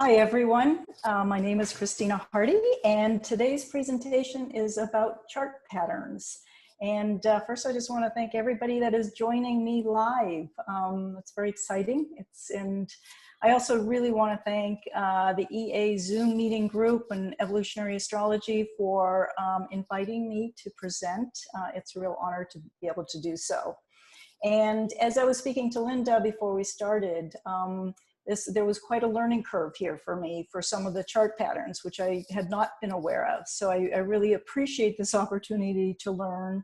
Hi everyone, my name is Christina Hardy and today's presentation is about chart patterns. And first I just want to thank everybody that is joining me live. It's very exciting. And I also really want to thank the EA Zoom meeting group and Evolutionary Astrology for inviting me to present. It's a real honor to be able to do so. And as I was speaking to Linda before we started, there was quite a learning curve here for me for some of the chart patterns, which I had not been aware of. So I really appreciate this opportunity to learn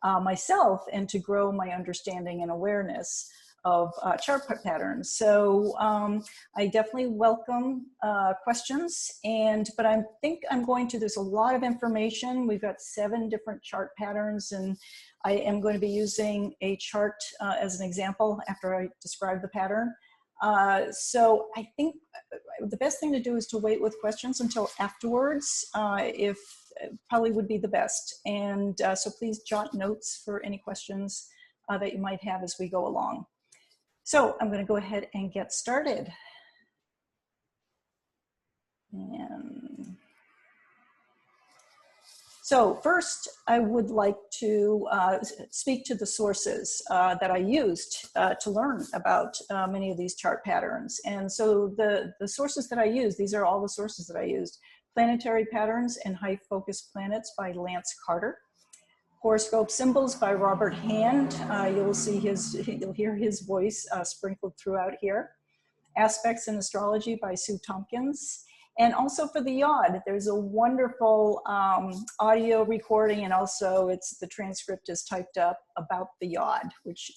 myself and to grow my understanding and awareness of chart patterns. So I definitely welcome questions, but I think I'm going to, there's a lot of information. We've got 7 different chart patterns, and I am going to be using a chart as an example after I describe the pattern. So I think the best thing to do is to wait with questions until afterwards, if probably would be the best. And so please jot notes for any questions that you might have as we go along. So I'm going to go ahead and get started. So first, I would like to speak to the sources that I used to learn about many of these chart patterns. And so the sources that I used, these are all the sources that I used. Planetary Patterns and High Focus Planets by Lance Carter. Horoscope Symbols by Robert Hand. You'll hear his voice sprinkled throughout here. Aspects in Astrology by Sue Tompkins. And also for the Yod, there's a wonderful audio recording, and also the transcript is typed up about the Yod, which,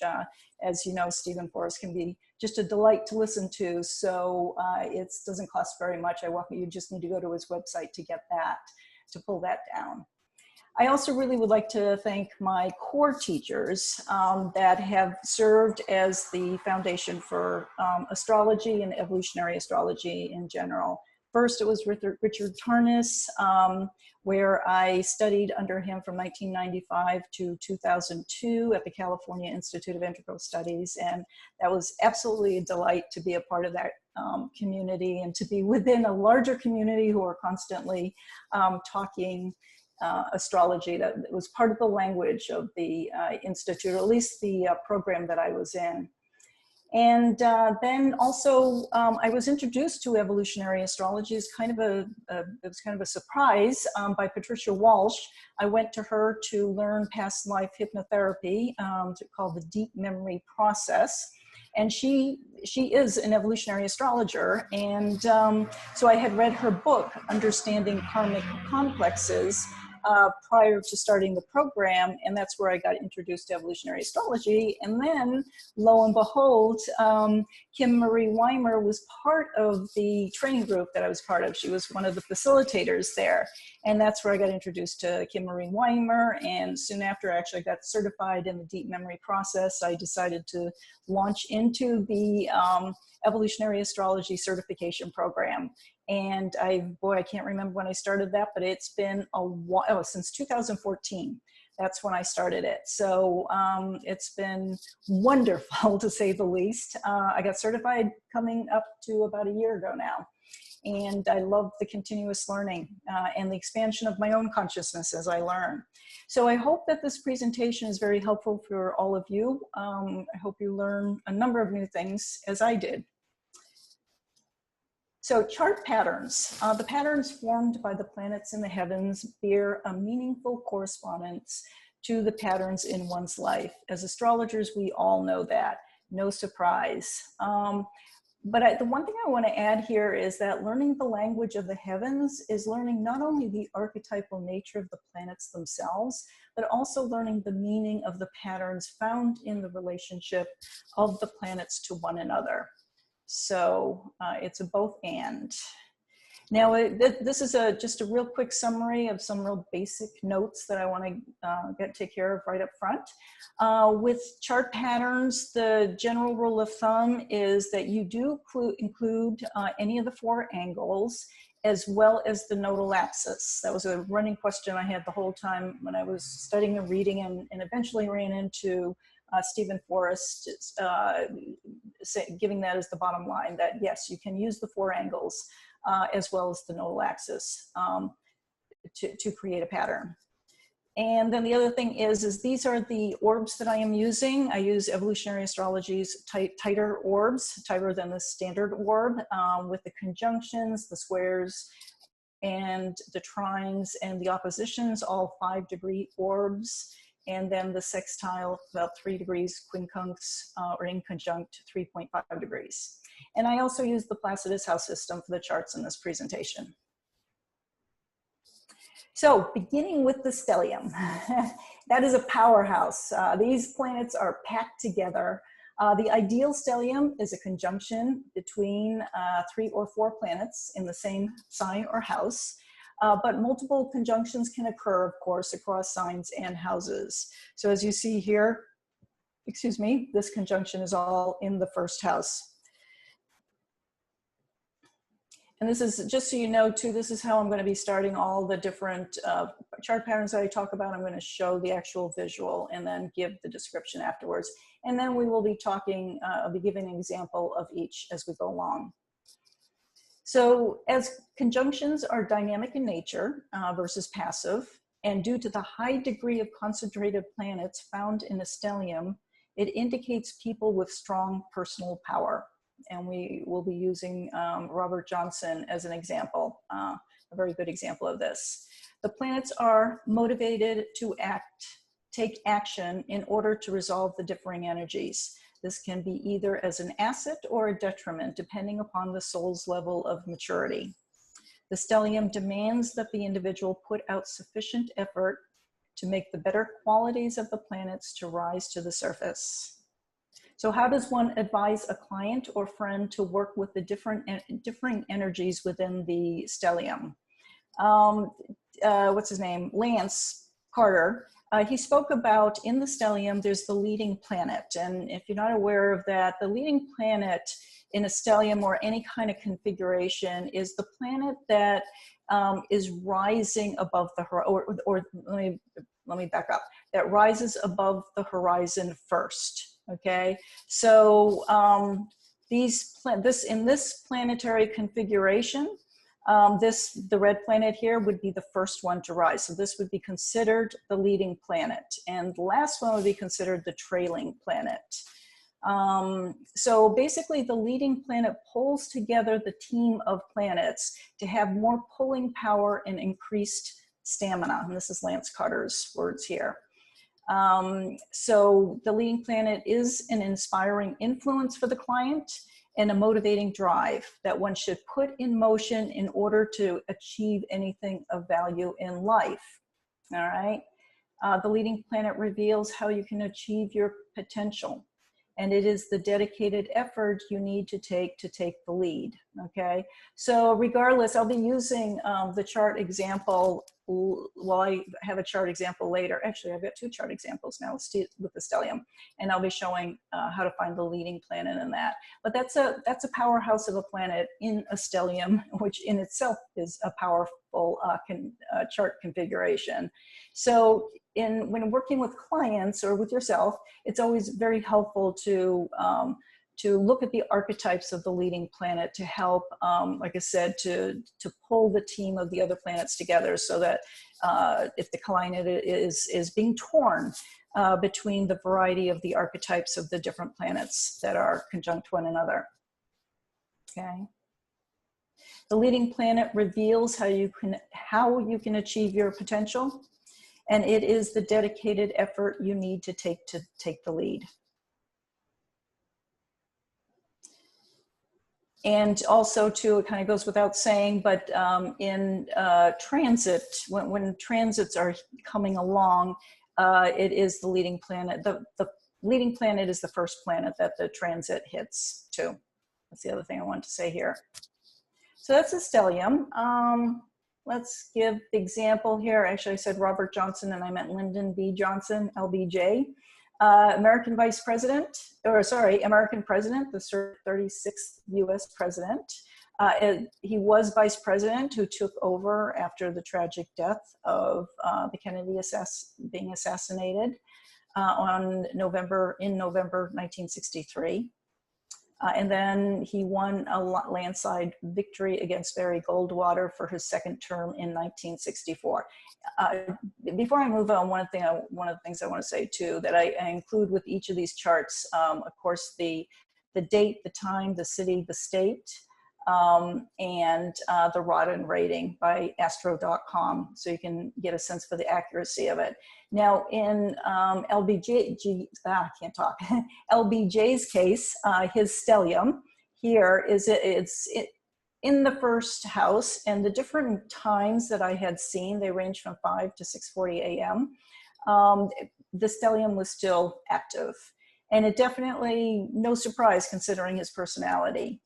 as you know, Stephen Forrest can be just a delight to listen to. So it doesn't cost very much. You just need to go to his website to get that, to pull that down. I also really would like to thank my core teachers that have served as the foundation for astrology and evolutionary astrology in general. First, it was Richard Tarnas, where I studied under him from 1995 to 2002 at the California Institute of Integral Studies. And that was absolutely a delight to be a part of that community and to be within a larger community who are constantly talking astrology. That was part of the language of the Institute, or at least the program that I was in. And then also, I was introduced to evolutionary astrology as it was kind of a surprise by Patricia Walsh. I went to her to learn past life hypnotherapy called the deep memory process. And she is an evolutionary astrologer. And so I had read her book, Understanding Karmic Complexes, prior to starting the program, and that's where I got introduced to evolutionary astrology. And then, lo and behold, Kim Marie Weimer was part of the training group that I was part of. She was one of the facilitators there, and that's where I got introduced to Kim Marie Weimer. And soon after, I actually got certified in the deep memory process. I decided to launch into the evolutionary astrology certification program. And I can't remember when I started that, but it's been a while, since 2014. That's when I started it. So it's been wonderful, to say the least. I got certified coming up to about a year ago now. And I love the continuous learning and the expansion of my own consciousness as I learn. So I hope that this presentation is very helpful for all of you. I hope you learn a number of new things, as I did. So chart patterns, the patterns formed by the planets in the heavens bear a meaningful correspondence to the patterns in one's life. As astrologers, we all know that, no surprise. But the one thing I want to add here is that learning the language of the heavens is learning not only the archetypal nature of the planets themselves, but also learning the meaning of the patterns found in the relationship of the planets to one another. So it's a both and. Now, this is just a real quick summary of some real basic notes that I want to take care of right up front. With chart patterns, the general rule of thumb is that you do include any of the 4 angles, as well as the nodal axis. That was a running question I had the whole time when I was studying and reading, and eventually ran into Stephen Forrest giving that as the bottom line, that yes, you can use the 4 angles as well as the nodal axis to create a pattern. And then the other thing is these are the orbs that I am using. I use Evolutionary Astrology's tighter orbs, tighter than the standard orb, with the conjunctions, the squares, and the trines and the oppositions, all 5-degree orbs. And then the sextile, about 3 degrees, quincunx, or inconjunct 3.5 degrees. And I also use the Placidus house system for the charts in this presentation. So beginning with the stellium, that is a powerhouse. These planets are packed together. The ideal stellium is a conjunction between 3 or 4 planets in the same sign or house, but multiple conjunctions can occur, of course, across signs and houses. So as you see here, excuse me, this conjunction is all in the first house. And this is, just so you know too, this is how I'm going to be starting all the different chart patterns that I talk about. I'm going to show the actual visual and then give the description afterwards. And then we will be talking, I'll be giving an example of each as we go along. So as conjunctions are dynamic in nature versus passive, and due to the high degree of concentrated planets found in a stellium, it indicates people with strong personal power. And we will be using Robert Johnson as an example, a very good example of this. The planets are motivated to take action in order to resolve the differing energies. This can be either as an asset or a detriment, depending upon the soul's level of maturity. The stellium demands that the individual put out sufficient effort to make the better qualities of the planets to rise to the surface. So how does one advise a client or friend to work with the differing energies within the stellium? What's his name? Lance Carter. He spoke about in the stellium, there's the leading planet. And if you're not aware of that, the leading planet in a stellium or any kind of configuration is the planet that is rising above the horizon, or let me back up, that rises above the horizon first. Okay, so in this planetary configuration, the red planet here would be the first one to rise. So this would be considered the leading planet, and the last one would be considered the trailing planet. So basically the leading planet pulls together the team of planets to have more pulling power and increased stamina. And this is Lance Carter's words here. So the leading planet is an inspiring influence for the client and a motivating drive that one should put in motion in order to achieve anything of value in life. All right. The leading planet reveals how you can achieve your potential, and it is the dedicated effort you need to take the lead. Okay. So regardless, I'll be using the chart example. Well, I have a chart example later. Actually, I've got 2 chart examples now with the stellium, and I'll be showing how to find the leading planet in that. But that's a powerhouse of a planet in a stellium, which in itself is a powerful chart configuration. So when working with clients or with yourself, it's always very helpful to look at the archetypes of the leading planet to help, like I said, to pull the team of the other planets together, so that if the client is being torn between the variety of the archetypes of the different planets that are conjunct one another. Okay. The leading planet reveals how you can achieve your potential, and it is the dedicated effort you need to take the lead. And also too, it kind of goes without saying, but in transit, when transits are coming along, it is the leading planet. The leading planet is the first planet that the transit hits too. That's the other thing I wanted to say here. So that's a stellium. Let's give the example here. Actually, I said Robert Johnson and I meant Lyndon B. Johnson, LBJ. American President, the 36th US president. He was vice president who took over after the tragic death of the Kennedy being assassinated. in November 1963. And then he won a landslide victory against Barry Goldwater for his second term in 1964. Before I move on, one of the things I want to say too, that I include with each of these charts, of course, the date, the time, the city, the state, and the Rodin rating by astro.com, so you can get a sense for the accuracy of it. Now in LBJ's case, his stellium here is it's in the first house, and the different times that I had seen, they range from 5 to 6:40 a.m. The stellium was still active, and it definitely, no surprise considering his personality.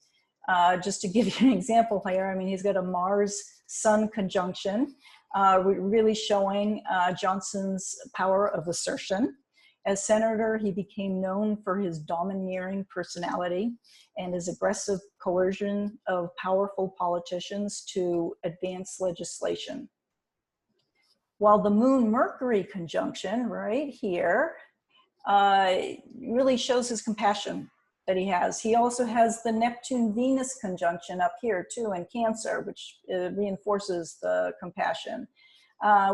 Just to give you an example here, I mean, he's got a Mars-Sun conjunction, really showing Johnson's power of assertion. As senator, he became known for his domineering personality and his aggressive coercion of powerful politicians to advance legislation. While the Moon-Mercury conjunction right here really shows his compassion that he has. He also has the Neptune-Venus conjunction up here too in Cancer, which reinforces the compassion,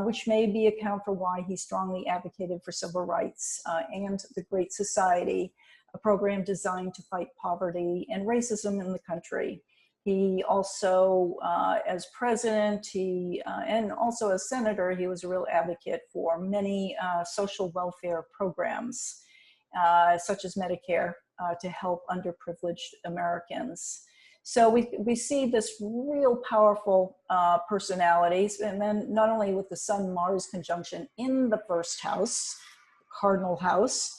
which may be account for why he strongly advocated for civil rights and the Great Society, a program designed to fight poverty and racism in the country. He also, as president, and also as senator, he was a real advocate for many social welfare programs, such as Medicare, to help underprivileged Americans. So we see this real powerful personalities, and then not only with the Sun-Mars conjunction in the first house, Cardinal house,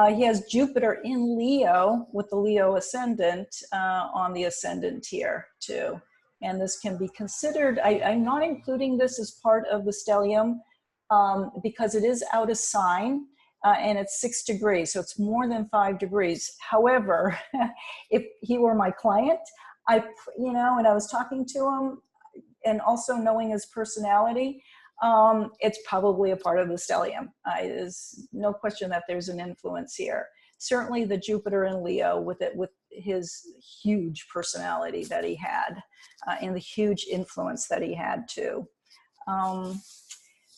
he has Jupiter in Leo with the Leo ascendant on the ascendant here too. And this can be considered, I'm not including this as part of the stellium because it is out of sign. And it's 6 degrees, so it's more than 5 degrees. However, if he were my client, and I was talking to him, and also knowing his personality, it's probably a part of the stellium. There's no question that there's an influence here. Certainly the Jupiter in Leo with his huge personality that he had, and the huge influence that he had too.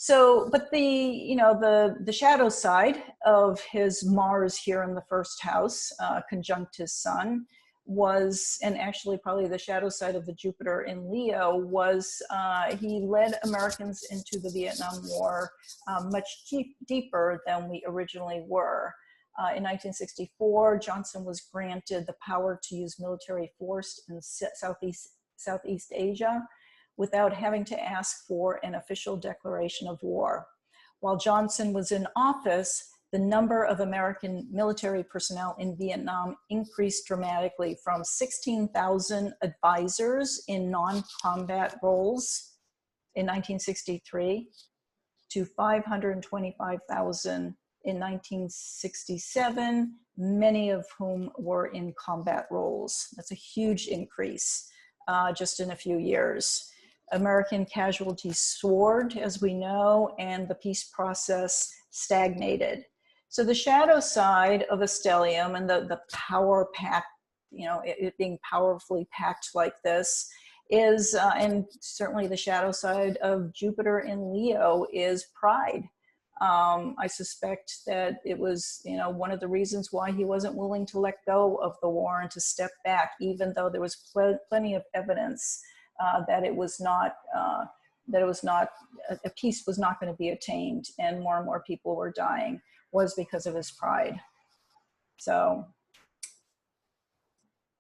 But the shadow side of his Mars here in the first house, conjunct his Sun, was, and actually probably the shadow side of the Jupiter in Leo was, he led Americans into the Vietnam War much deeper than we originally were. In 1964, Johnson was granted the power to use military force in Southeast Asia, without having to ask for an official declaration of war. While Johnson was in office, the number of American military personnel in Vietnam increased dramatically from 16,000 advisors in non-combat roles in 1963 to 525,000 in 1967, many of whom were in combat roles. That's a huge increase just in a few years. American casualties soared, as we know, and the peace process stagnated. So the shadow side of a stellium and the power pack, it being powerfully packed like this is, and certainly the shadow side of Jupiter in Leo is pride. I suspect that it was, one of the reasons why he wasn't willing to let go of the war and to step back, even though there was plenty of evidence that it was not, a peace was not going to be attained, and more people were dying, was because of his pride. So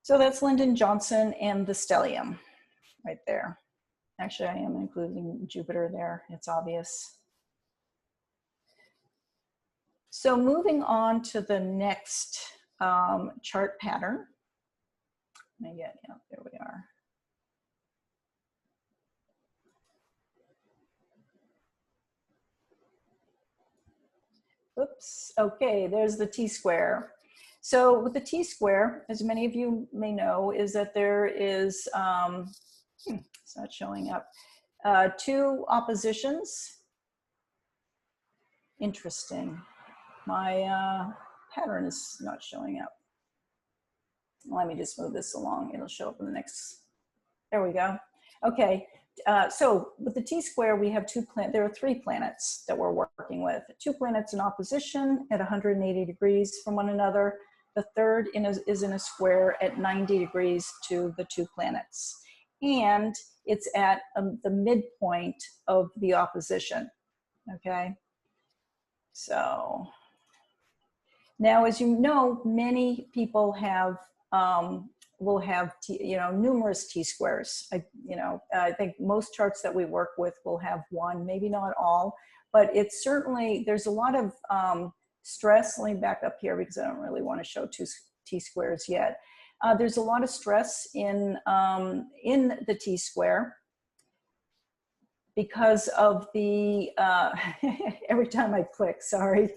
that's Lyndon Johnson and the stellium right there. Actually, I am including Jupiter there. It's obvious. So moving on to the next chart pattern. There we are. Oops, okay, there's the T-Squ. So with the T-Squ, as many of you may know, is that there is, it's not showing up, 2 oppositions. Interesting. my pattern is not showing up. Let me just move this along. It'll show up in the next, there we go. Okay, so with the T-square, we have there are 3 planets that we're working with. 2 planets in opposition at 180 degrees from one another. The third is in a square at 90 degrees to the 2 planets. And it's at the midpoint of the opposition, okay? So now, as you know, many people have, will have, numerous T-squares. I think most charts that we work with will have one, maybe not all, but it's certainly, there's a lot of stress. Let me back up here because I don't really want to show 2 T-squares yet. There's a lot of stress in the T-square because of the, every time I click, sorry,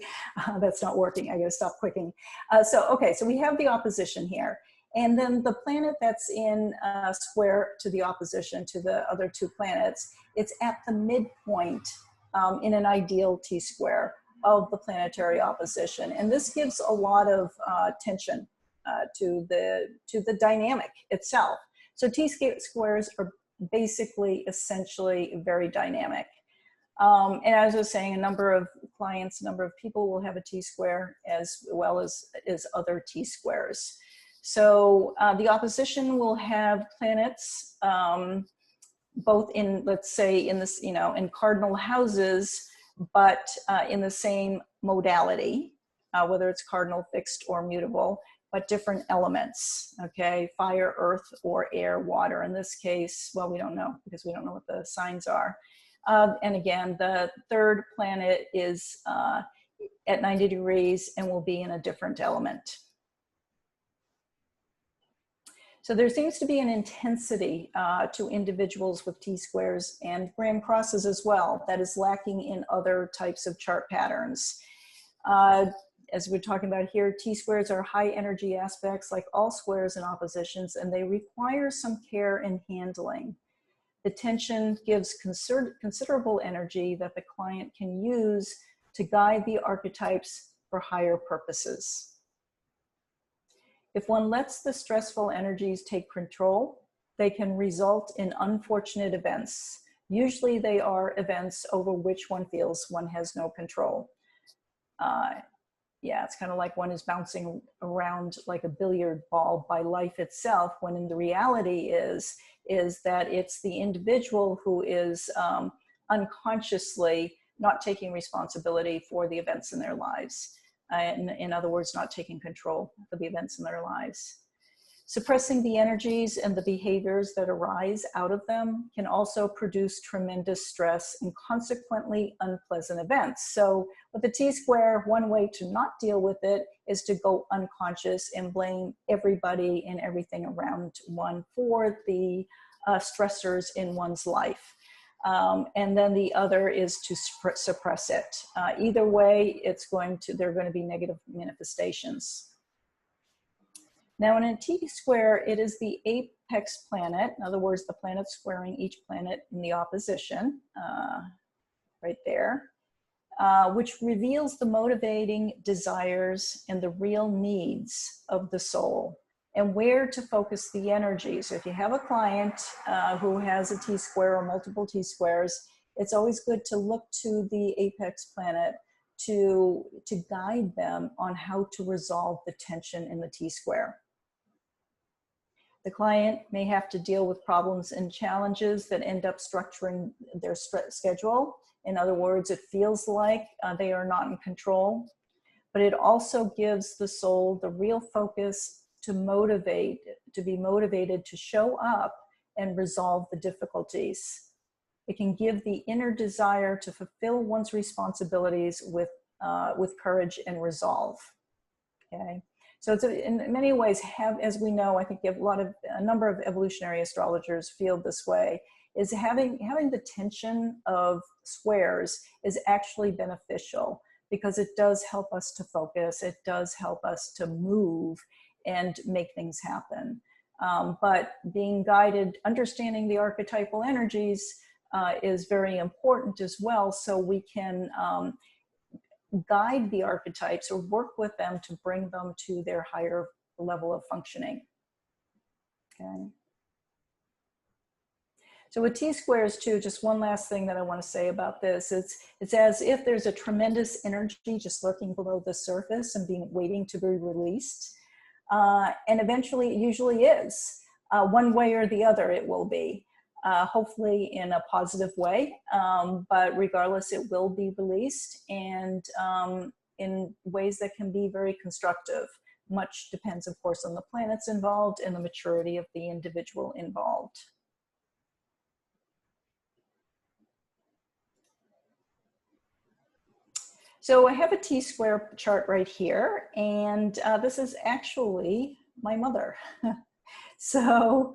that's not working. I gotta stop clicking. Okay, so we have the opposition here. And then the planet that's in square to the opposition to the other 2 planets, it's at the midpoint in an ideal T-square of the planetary opposition. And this gives a lot of tension to the dynamic itself. So T-squares are basically, essentially very dynamic. And as I was saying, a number of clients, a number of people will have a T-square as well as other T-squares. So the opposition will have planets both in, let's say, in this, in cardinal houses, but in the same modality, whether it's cardinal, fixed, or mutable, but different elements, okay? Fire, earth, or air, water. In this case, well, we don't know because we don't know what the signs are. And again, the third planet is at 90 degrees and will be in a different element. So there seems to be an intensity to individuals with T-squares and gram crosses as well that is lacking in other types of chart patterns. As we're talking about here, T-squares are high energy aspects like all squares and oppositions, and they require some care in handling. The tension gives considerable energy that the client can use to guide the archetypes for higher purposes. If one lets the stressful energies take control, they can result in unfortunate events. Usually they are events over which one feels one has no control. Yeah, it's kind of like one is bouncing around like a billiard ball by life itself, when in the reality is that it's the individual who is unconsciously not taking responsibility for the events in their lives. In other words, not taking control of the events in their lives. Suppressing the energies and the behaviors that arise out of them can also produce tremendous stress and consequently unpleasant events. So with the T-square, one way to not deal with it is to go unconscious and blame everybody and everything around one for the stressors in one's life. And then the other is to suppress it. Either way, there are going to be negative manifestations. Now in a T-square, it is the apex planet, in other words, the planet squaring each planet in the opposition, right there, which reveals the motivating desires and the real needs of the soul and where to focus the energy. So if you have a client who has a T-square or multiple T-squares, it's always good to look to the apex planet to guide them on how to resolve the tension in the T-square. The client may have to deal with problems and challenges that end up structuring their schedule. In other words, it feels like they are not in control, but it also gives the soul the real focus to be motivated to show up and resolve the difficulties. It can give the inner desire to fulfill one's responsibilities with courage and resolve, okay? So it's in many ways, as we know, I think a number of evolutionary astrologers feel this way, is having the tension of squares is actually beneficial because it does help us to focus, it does help us to move and make things happen. But being guided, understanding the archetypal energies is very important as well, so we can guide the archetypes or work with them to bring them to their higher level of functioning. Okay. So with T-squares too, just one last thing that I want to say about this, it's as if there's a tremendous energy just lurking below the surface and waiting to be released. And eventually it usually is. One way or the other it will be. Hopefully in a positive way, but regardless it will be released, and in ways that can be very constructive. Much depends, of course, on the planets involved and the maturity of the individual involved. So I have a T-square chart right here, and this is actually my mother. So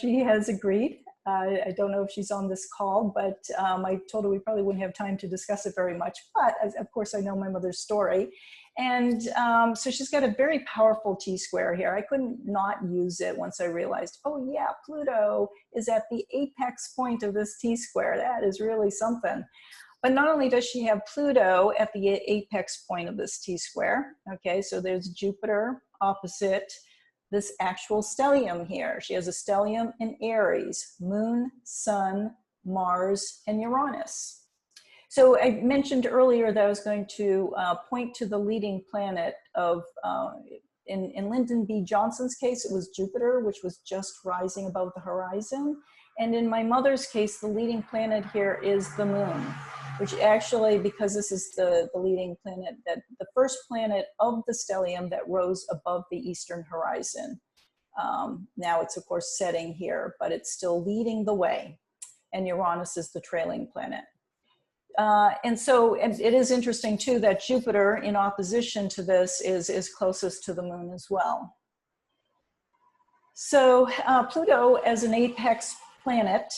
she has agreed. I don't know if she's on this call, but I told her we probably wouldn't have time to discuss it very much. But of course, I know my mother's story. And so she's got a very powerful T-square here. I couldn't not use it once I realized, oh yeah, Pluto is at the apex point of this T-square. That is really something. But not only does she have Pluto at the apex point of this T-square, okay, so there's Jupiter opposite this actual stellium here. She has a stellium in Aries, Moon, Sun, Mars, and Uranus. So I mentioned earlier that I was going to point to the leading planet of, in Lyndon B. Johnson's case, it was Jupiter, which was just rising above the horizon. And in my mother's case, the leading planet here is the Moon, which actually, because this is the leading planet, that the first planet of the stellium that rose above the eastern horizon. Now it's of course setting here, but it's still leading the way. And Uranus is the trailing planet. And so it is interesting too that Jupiter in opposition to this is closest to the Moon as well. So Pluto as an apex planet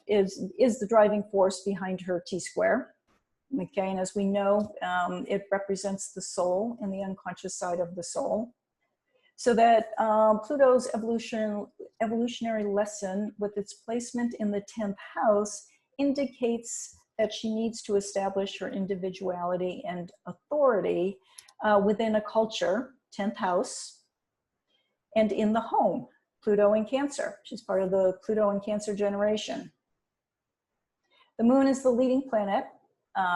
is the driving force behind her T-square. Okay, and as we know, it represents the soul and the unconscious side of the soul. So that Pluto's evolutionary lesson with its placement in the 10th house indicates that she needs to establish her individuality and authority within a culture, 10th house, and in the home, Pluto in Cancer. She's part of the Pluto in Cancer generation. The Moon is the leading planet,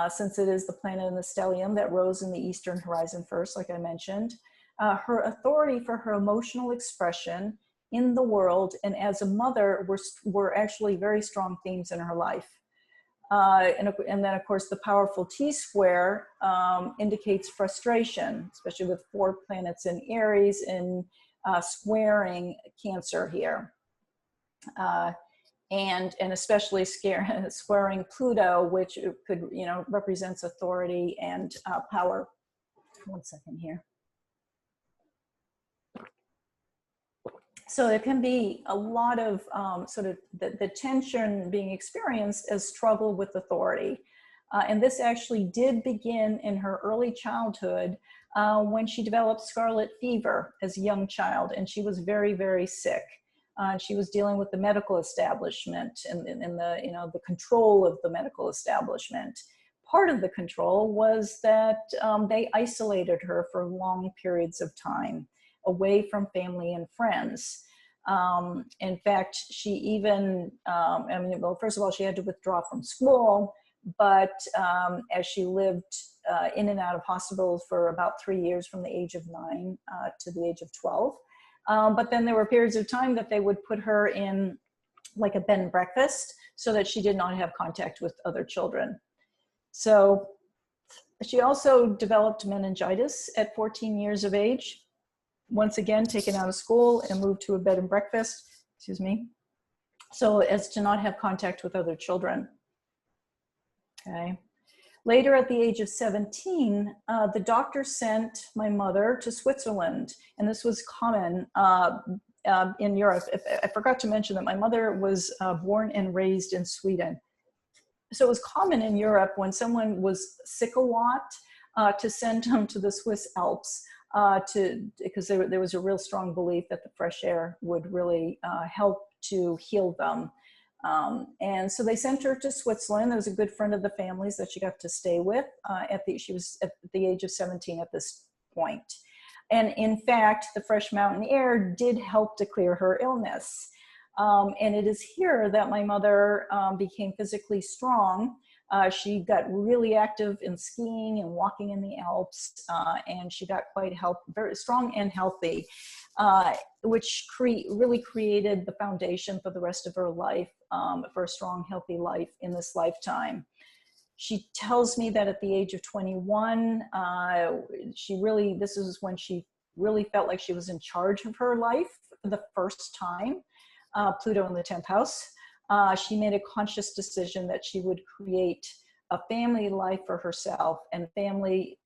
since it is the planet in the stellium that rose in the eastern horizon first, like I mentioned. Her authority for her emotional expression in the world and as a mother were actually very strong themes in her life. And then, of course, the powerful T-square indicates frustration, especially with 4 planets in Aries and squaring Cancer here. And especially squaring Pluto, which could, represents authority and power. One second here. So there can be a lot of sort of the tension being experienced as struggle with authority. And this actually did begin in her early childhood when she developed scarlet fever as a young child, and she was very, very sick. She was dealing with the medical establishment and the control of the medical establishment. Part of the control was that they isolated her for long periods of time, away from family and friends. In fact, she even, well, first of all, she had to withdraw from school, but as she lived in and out of hospitals for about 3 years from the age of 9 to the age of 12. But then there were periods of time that they would put her in like a bed and breakfast so that she did not have contact with other children. So she also developed meningitis at 14 years of age. Once again, taken out of school and moved to a bed and breakfast, excuse me, so as to not have contact with other children. Okay. Later, at the age of 17, the doctor sent my mother to Switzerland, and this was common in Europe. I forgot to mention that my mother was born and raised in Sweden. So it was common in Europe when someone was sick a lot to send them to the Swiss Alps because there was a real strong belief that the fresh air would really help to heal them. And so they sent her to Switzerland. There was a good friend of the family's that she got to stay with. She was at the age of 17 at this point. And in fact, the fresh mountain air did help to clear her illness. And it is here that my mother became physically strong. She got really active in skiing and walking in the Alps, and she got quite very strong and healthy, which really created the foundation for the rest of her life, for a strong, healthy life in this lifetime. She tells me that at the age of 21, this is when she really felt like she was in charge of her life for the first time. Pluto in the 10th house. She made a conscious decision that she would create a family life for herself and family,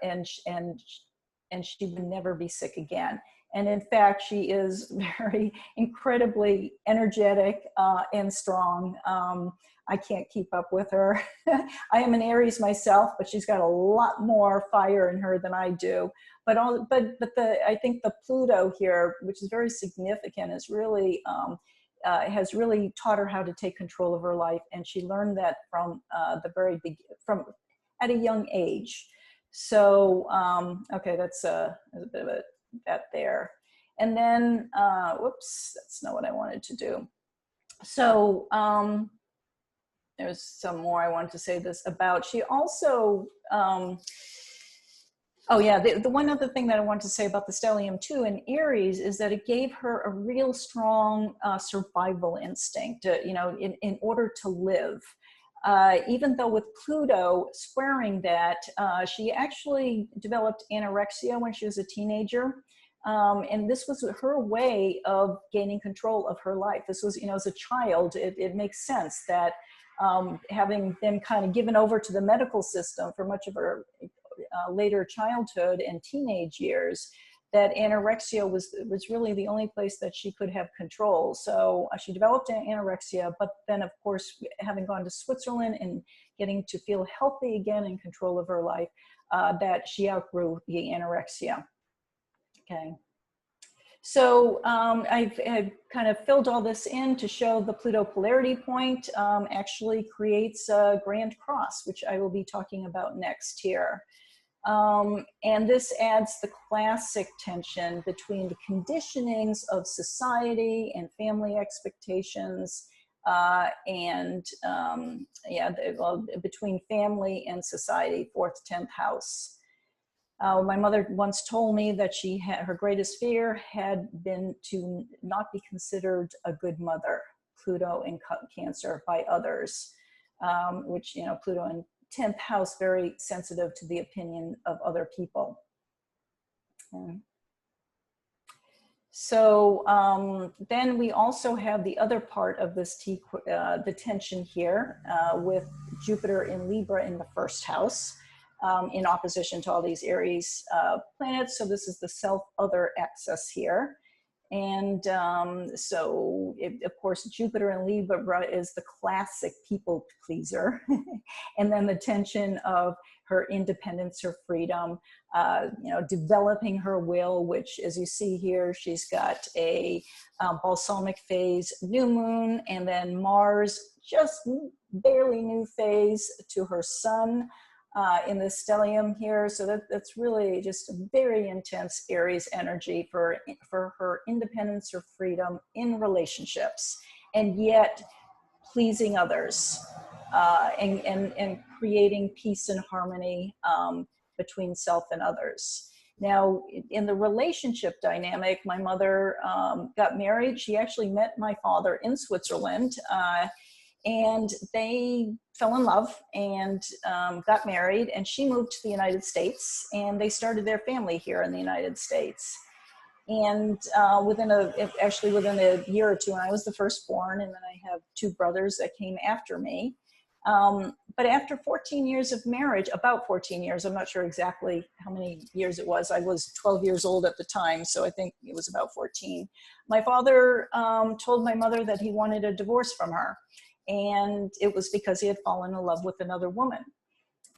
and she would never be sick again. And in fact, she is very incredibly energetic and strong. I can't keep up with her. I am an Aries myself, but she's got a lot more fire in her than I do. But I think the Pluto here, which is very significant, is really has really taught her how to take control of her life, and she learned that from at a young age. So okay, that's a bit of that there. And then whoops, that's not what I wanted to do. So there's some more I wanted to say this about. She also oh yeah, the one other thing that I want to say about the stellium too in Aries is that it gave her a real strong survival instinct, in order to live. Even though with Pluto squaring that, she actually developed anorexia when she was a teenager. And this was her way of gaining control of her life. This was, as a child, it makes sense that having been kind of given over to the medical system for much of her later childhood and teenage years, that anorexia was really the only place that she could have control. So she developed anorexia, but then of course, having gone to Switzerland and getting to feel healthy again in control of her life, that she outgrew the anorexia. Okay. So I've kind of filled all this in to show the Pluto polarity point actually creates a grand cross, which I will be talking about next here. And this adds the classic tension between the conditionings of society and family expectations, between family and society, 4th, 10th house. My mother once told me that her greatest fear had been to not be considered a good mother, Pluto in Cancer, by others, which, Pluto in 10th house, very sensitive to the opinion of other people. So then we also have the other part of this the tension here with Jupiter in Libra in the 1st house, in opposition to all these Aries planets. So this is the self-other axis here. And of course, Jupiter in Libra is the classic people pleaser. And then the tension of her independence, her freedom, developing her will, which, as you see here, she's got a balsamic phase, new moon, and then Mars, just barely new phase to her sun. In the stellium here. So that's really just a very intense Aries energy for her independence or freedom in relationships, and yet pleasing others and creating peace and harmony between self and others. Now, in the relationship dynamic, my mother got married. She actually met my father in Switzerland, and they fell in love and got married, and she moved to the United States, and they started their family here in the United States. And within a year or two, and I was the firstborn, and then I have 2 brothers that came after me. But after 14 years of marriage, about 14 years, I'm not sure exactly how many years it was. I was 12 years old at the time, so I think it was about 14. My father told my mother that he wanted a divorce from her. And it was because he had fallen in love with another woman.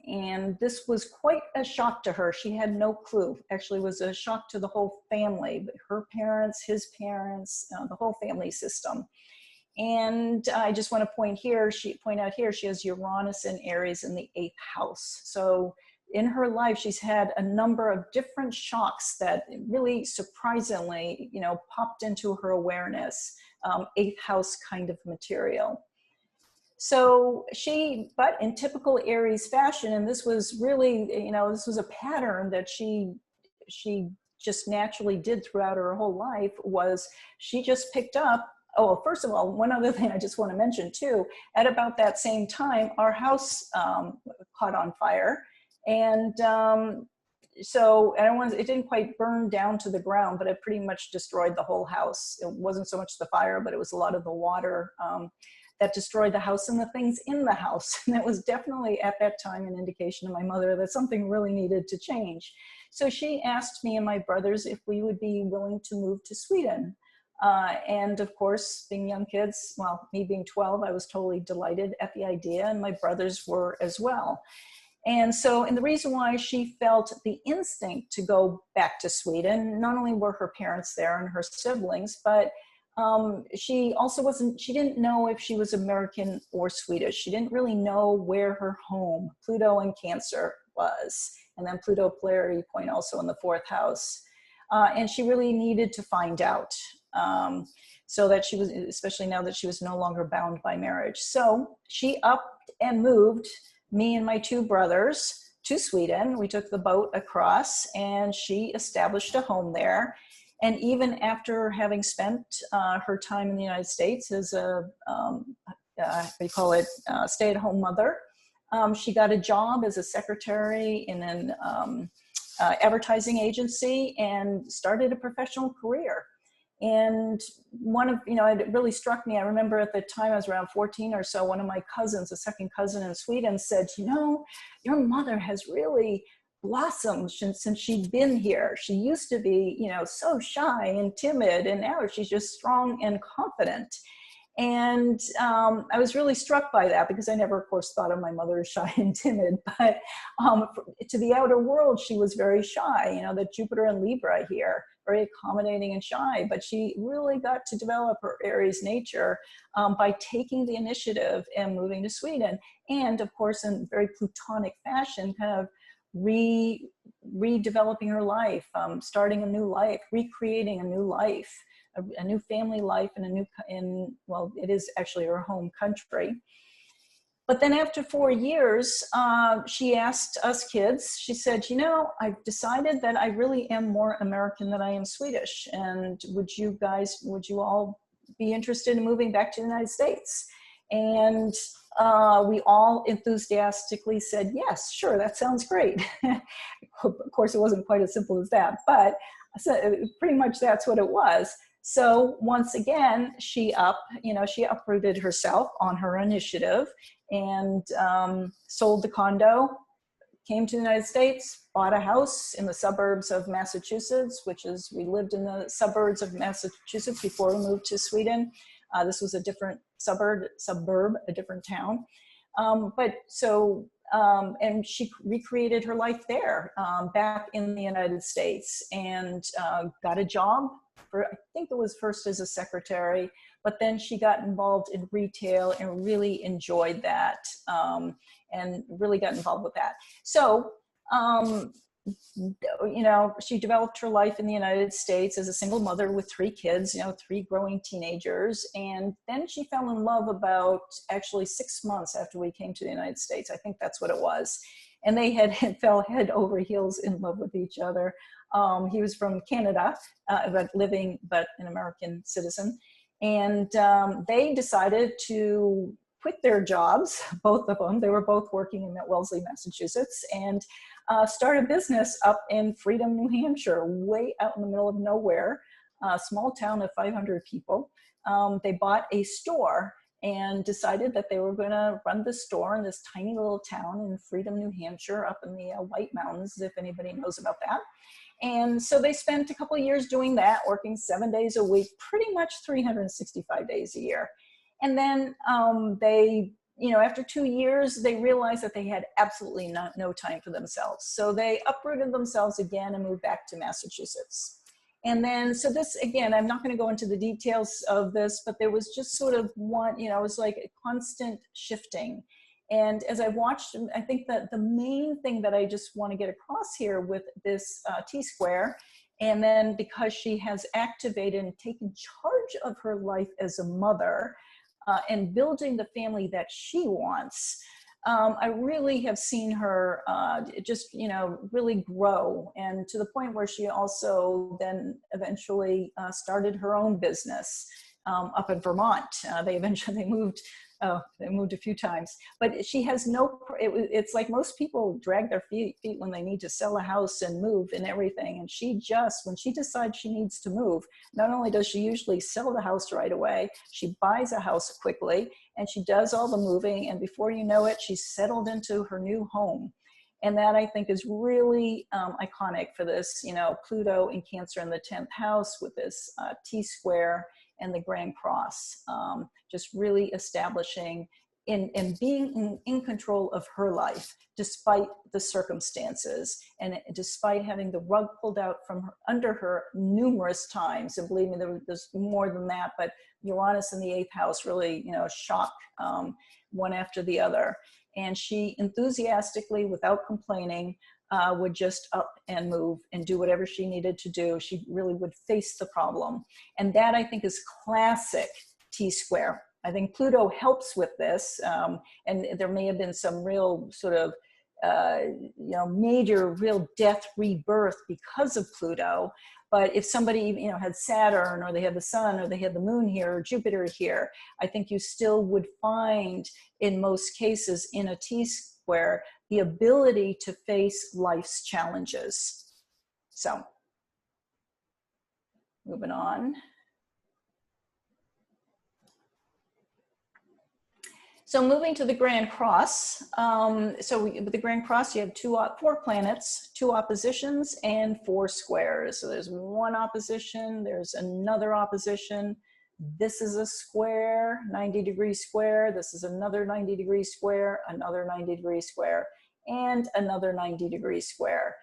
And this was quite a shock to her. She had no clue. Actually, it was a shock to the whole family, her parents, his parents, the whole family system. And I just want to point out here, she has Uranus and Aries in the 8th house. So in her life, she's had a number of different shocks that really surprisingly, you know, popped into her awareness, 8th house kind of material. So but in typical Aries fashion, and this was really, you know, this was a pattern that she just naturally did throughout her whole life, was she just picked up, oh, well, first of all, one other thing I just want to mention too, at about that same time, our house caught on fire. And so it didn't quite burn down to the ground, but it pretty much destroyed the whole house. It wasn't so much the fire, but it was a lot of the water that destroyed the house and the things in the house. And that was definitely at that time an indication to my mother that something really needed to change. So she asked me and my brothers if we would be willing to move to Sweden. And of course, being young kids, well, me being 12, I was totally delighted at the idea, and my brothers were as well. And so, and the reason why she felt the instinct to go back to Sweden, not only were her parents there and her siblings, but she also she didn't know if she was American or Swedish. She didn't really know where her home, Pluto and Cancer, was. And then Pluto polarity point also in the 4th house. And she really needed to find out, so that she was, especially now that she was no longer bound by marriage. So she upped and moved me and my 2 brothers to Sweden. We took the boat across, and she established a home there. And even after having spent her time in the United States as a, stay-at-home mother, she got a job as a secretary in an advertising agency and started a professional career. And it really struck me. I remember at the time I was around 14 or so, one of my cousins, a second cousin in Sweden, said, you know, your mother has really blossomed since she'd been here. She used to be, you know, so shy and timid, and now she's just strong and confident. And I was really struck by that, because I never, of course, thought of my mother as shy and timid, but to the outer world, she was very shy. You know, the Jupiter and Libra here, very accommodating and shy, but she really got to develop her Aries nature by taking the initiative and moving to Sweden. And of course, in very Plutonic fashion, kind of redeveloping her life, starting a new life, recreating a new life, a new family life well, it is actually her home country. But then after 4 years, she asked us kids, she said, you know, I've decided that I really am more American than I am Swedish. And would you all be interested in moving back to the United States? And we all enthusiastically said, yes, sure, that sounds great. Of course, it wasn't quite as simple as that, but pretty much that's what it was. So once again, she uprooted herself on her initiative and sold the condo, came to the United States, bought a house in the suburbs of Massachusetts, we lived in the suburbs of Massachusetts before we moved to Sweden. This was a different suburb, a different town. And she recreated her life there, back in the United States, and got a job I think it was first as a secretary, but then she got involved in retail and really enjoyed that, and really got involved with that. So, you know, she developed her life in the United States as a single mother with 3 kids, you know, 3 growing teenagers. And then she fell in love about actually 6 months after we came to the United States. I think that's what it was. And they fell head over heels in love with each other. He was from Canada, but an American citizen. And they decided to quit their jobs, both of them. They were both working in Wellesley, Massachusetts, and start a business up in Freedom, New Hampshire, way out in the middle of nowhere, a small town of 500 people. They bought a store and decided that they were going to run the store in this tiny little town in Freedom, New Hampshire, up in the White Mountains, if anybody knows about that. And so they spent a couple of years doing that, working 7 days a week, pretty much 365 days a year. And then they, you know, after 2 years, they realized that they had absolutely no time for themselves. So they uprooted themselves again and moved back to Massachusetts. And then, so this, again, I'm not going to go into the details of this, but there was just sort of one, you know, it was like a constant shifting. And as I watched, I think that the main thing that I just want to get across here with this T-Squ, and then because she has activated and taken charge of her life as a mother and building the family that she wants, I really have seen her just, you know, really grow, and to the point where she also then eventually started her own business up in Vermont. They eventually moved. Oh, they moved a few times, but she has no, it's like most people drag their feet when they need to sell a house and move and everything. And she just, when she decides she needs to move, not only does she usually sell the house right away, she buys a house quickly and she does all the moving. And before you know it, she's settled into her new home. And that, I think, is really iconic for this, you know, Pluto in Cancer in the 10th house with this T-Squ and the Grand Cross, just really establishing and being in control of her life, despite the circumstances, and despite having the rug pulled out from under her numerous times. And believe me, there's more than that, but Uranus in the 8th house really, you know, shock one after the other. And she enthusiastically, without complaining, would just up and move and do whatever she needed to do. She really would face the problem. And that, I think, is classic T-Squ. I think Pluto helps with this. And there may have been some real sort of, you know, major real death rebirth because of Pluto. But if somebody, you know, had Saturn, or they had the sun, or they had the moon here, or Jupiter here, I think you still would find, in most cases, in a T-Squ, the ability to face life's challenges. So, moving on. So moving to the Grand Cross. With the Grand Cross, you have 4 planets, 2 oppositions, and 4 squares. So there's one opposition, there's another opposition. This is a square, 90-degree square. This is another 90-degree square, another 90-degree square, and another 90-degree square.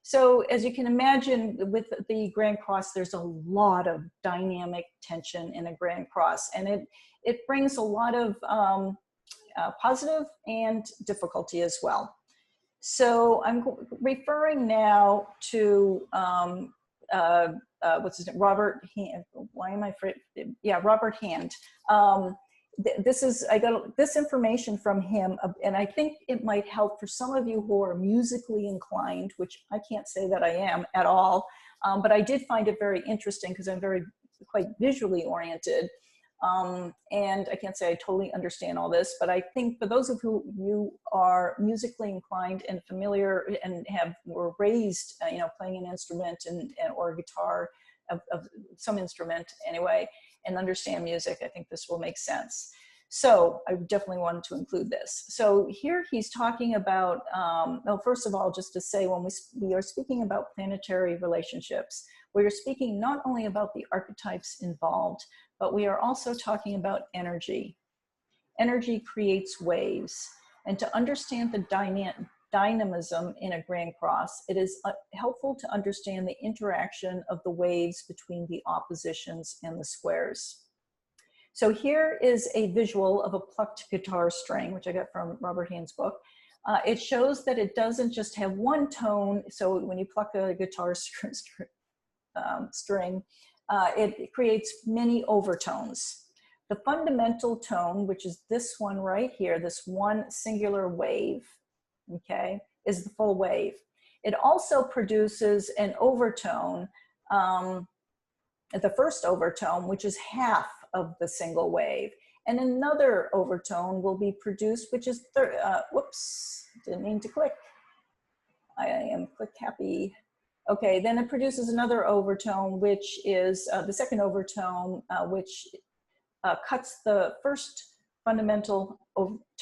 So as you can imagine, with the Grand Cross, there's a lot of dynamic tension in a Grand Cross, and it brings a lot of positive and difficulty as well. So I'm referring now to what's his name? Robert Hand. Why am I afraid? Yeah, Robert Hand. I got this information from him, and I think it might help for some of you who are musically inclined, which I can't say that I am at all, but I did find it very interesting because I'm quite visually oriented. And I can't say I totally understand all this, but I think for those of you are musically inclined and familiar and were raised, you know, playing an instrument or a guitar of some instrument anyway, and understand music, I think this will make sense. So I definitely wanted to include this. So here he's talking about, well, first of all, just to say, when we are speaking about planetary relationships, we are speaking not only about the archetypes involved, but we are also talking about energy. Energy creates waves. And to understand the dynamism in a Grand Cross, it is helpful to understand the interaction of the waves between the oppositions and the squares. So here is a visual of a plucked guitar string, which I got from Robert Hand's book. It shows that it doesn't just have one tone. So when you pluck a guitar string, it creates many overtones. The fundamental tone, which is this one right here, this one singular wave, okay, is the full wave. It also produces an overtone, the first overtone, which is half of the single wave. And another overtone will be produced, which is, whoops, didn't mean to click. I am click happy. Okay, then it produces another overtone, which is the second overtone, which cuts the first fundamental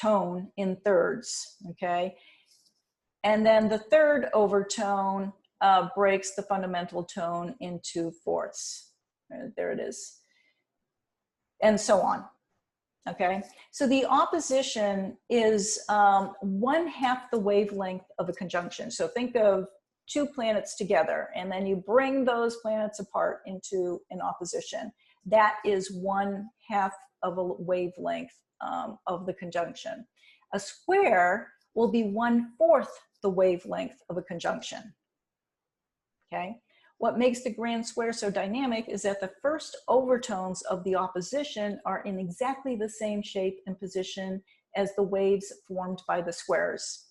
tone in thirds, okay? And then the third overtone breaks the fundamental tone into fourths. There it is. And so on, okay? So the opposition is 1/2 the wavelength of a conjunction. So think of two planets together, and then you bring those planets apart into an opposition. That is 1/2 of a wavelength of the conjunction. A square will be 1/4 the wavelength of a conjunction. Okay. What makes the grand square so dynamic is that the first overtones of the opposition are in exactly the same shape and position as the waves formed by the squares.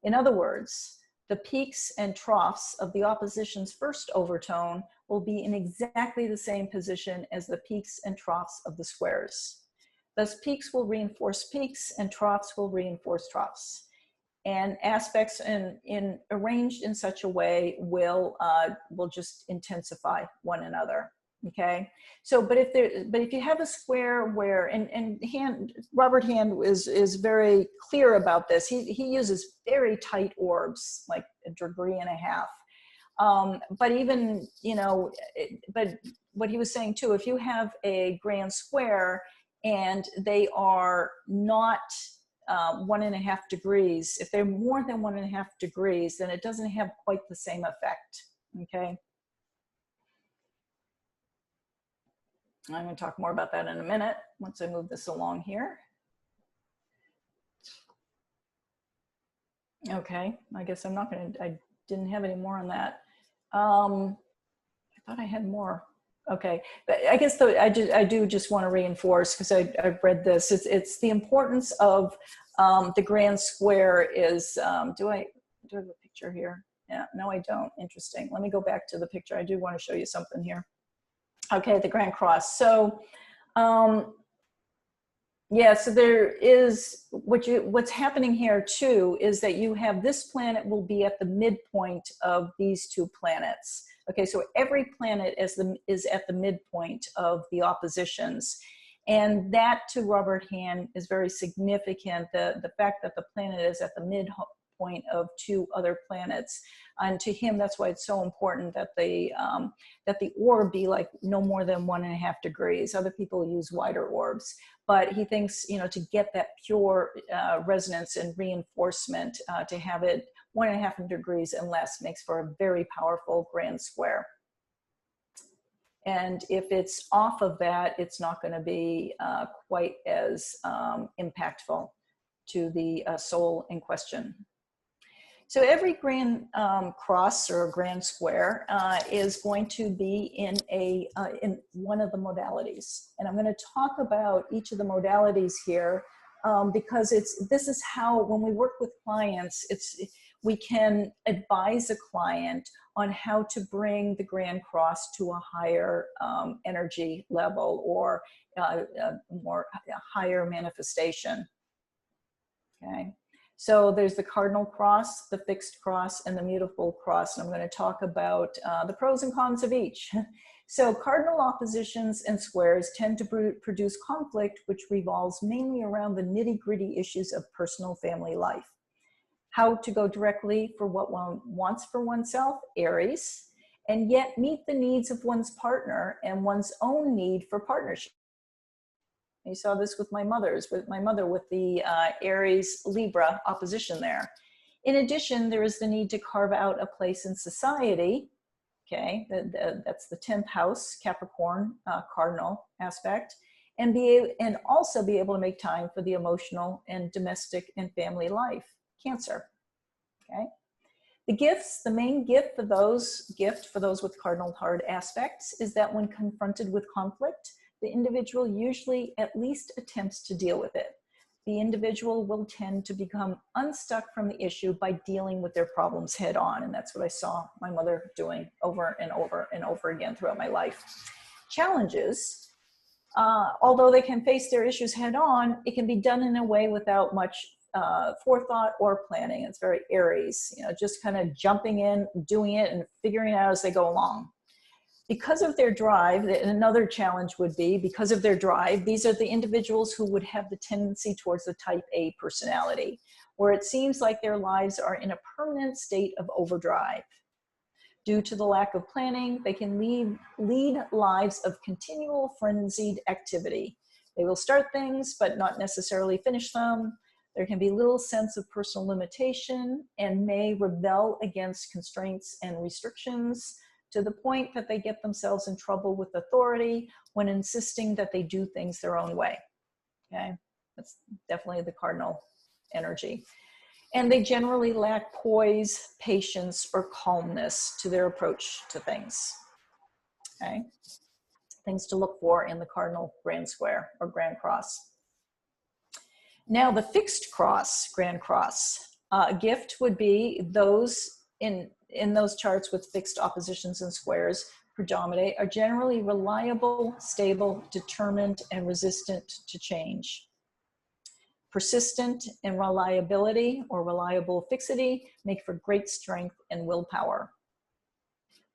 In other words, the peaks and troughs of the opposition's first overtone will be in exactly the same position as the peaks and troughs of the squares. Thus, peaks will reinforce peaks and troughs will reinforce troughs. And aspects arranged in such a way will just intensify one another. Okay, so but if you have a square where Robert Hand is very clear about this. He uses very tight orbs, like 1.5 degrees. But even, you know, but what he was saying too, if you have a grand square and they are not 1.5 degrees, if they're more than 1.5 degrees, then it doesn't have quite the same effect. Okay. I'm going to talk more about that in a minute once I move this along here. Okay, I guess I'm not going to, I didn't have any more on that. I thought I had more. Okay, but I guess I do just want to reinforce, because I've read this, it's the importance of the grand square is, do I have a picture here? Yeah, no, I don't. Interesting. Let me go back to the picture. I do want to show you something here. Okay, the Grand Cross. So, yeah, so there is, what's happening here too is that you have this planet will be at the midpoint of these two planets. Okay, so every planet is at the midpoint of the oppositions. And that, to Robert Hand, is very significant, the fact that the planet is at the midpoint of two other planets. And to him, that's why it's so important that the orb be like no more than 1.5 degrees. Other people use wider orbs, but he thinks, you know, to get that pure resonance and reinforcement, to have it 1.5 degrees and less makes for a very powerful grand square. And if it's off of that, it's not going to be quite as impactful to the soul in question. So every grand cross or grand square is going to be in one of the modalities. And I'm going to talk about each of the modalities here because this is how, when we work with clients, we can advise a client on how to bring the grand cross to a higher energy level or a higher manifestation. Okay. So there's the cardinal cross, the fixed cross, and the mutable cross. And I'm going to talk about the pros and cons of each. So cardinal oppositions and squares tend to produce conflict, which revolves mainly around the nitty-gritty issues of personal family life. How to go directly for what one wants for oneself, Aries, and yet meet the needs of one's partner and one's own need for partnership. You saw this with my mother with the Aries Libra opposition there. In addition, there is the need to carve out a place in society. Okay, that's the 10th house, Capricorn, Cardinal aspect, and also be able to make time for the emotional and domestic and family life, Cancer. Okay, the gifts, the main gift for those with cardinal hard aspects is that when confronted with conflict, the individual usually at least attempts to deal with it. The individual will tend to become unstuck from the issue by dealing with their problems head on. And that's what I saw my mother doing over and over and over again throughout my life. Challenges, although they can face their issues head on, it can be done in a way without much forethought or planning. It's very Aries, you know, just kind of jumping in, doing it, and figuring it out as they go along. Because of their drive, another challenge would be, because of their drive, these are the individuals who would have the tendency towards the type A personality, where it seems like their lives are in a permanent state of overdrive. Due to the lack of planning, they can lead lives of continual frenzied activity. They will start things, but not necessarily finish them. There can be little sense of personal limitation and may rebel against constraints and restrictions to the point that they get themselves in trouble with authority when insisting that they do things their own way. Okay, that's definitely the cardinal energy. And they generally lack poise, patience, or calmness to their approach to things. Okay, things to look for in the cardinal grand square or grand cross. Now the fixed cross, grand cross, gift would be those in those charts with fixed oppositions and squares predominate are generally reliable, stable, determined, and resistant to change. Persistent and reliability or reliable fixity make for great strength and willpower.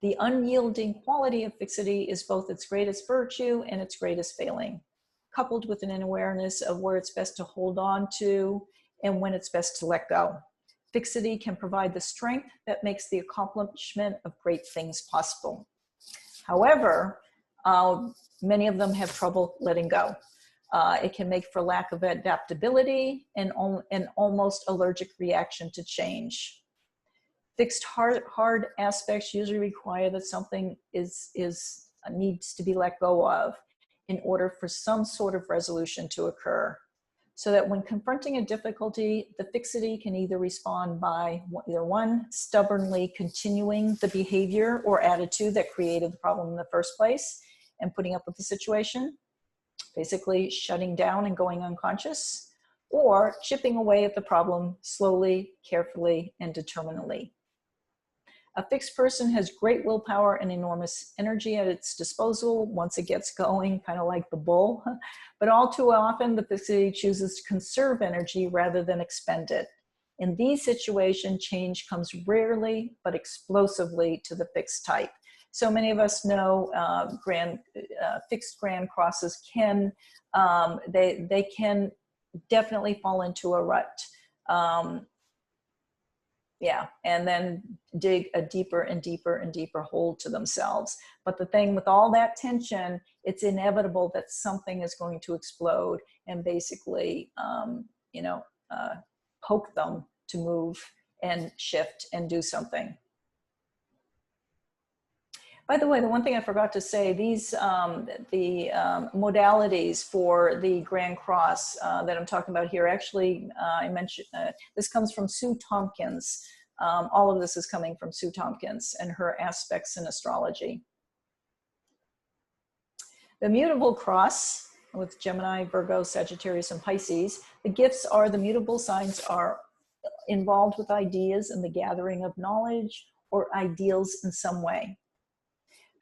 The unyielding quality of fixity is both its greatest virtue and its greatest failing, coupled with an awareness of where it's best to hold on to and when it's best to let go. Fixity can provide the strength that makes the accomplishment of great things possible. However, many of them have trouble letting go. It can make for lack of adaptability and an almost allergic reaction to change. Fixed hard aspects usually require that something needs to be let go of in order for some sort of resolution to occur. So that when confronting a difficulty, the fixity can either respond by either one, stubbornly continuing the behavior or attitude that created the problem in the first place and putting up with the situation, basically shutting down and going unconscious, or chipping away at the problem slowly, carefully, and determinedly. A fixed person has great willpower and enormous energy at its disposal once it gets going, kind of like the bull. But all too often, the fixity chooses to conserve energy rather than expend it. In these situations, change comes rarely but explosively to the fixed type. So many of us know fixed grand crosses can, they can definitely fall into a rut. Yeah, and then dig a deeper and deeper and deeper hole to themselves. But the thing with all that tension, it's inevitable that something is going to explode and basically, poke them to move and shift and do something. By the way, the one thing I forgot to say, these, modalities for the Grand Cross that I'm talking about here, actually, I mentioned, this comes from Sue Tompkins. All of this is coming from Sue Tompkins and her aspects in astrology. The mutable cross with Gemini, Virgo, Sagittarius, and Pisces, the gifts are the mutable signs are involved with ideas and the gathering of knowledge or ideals in some way.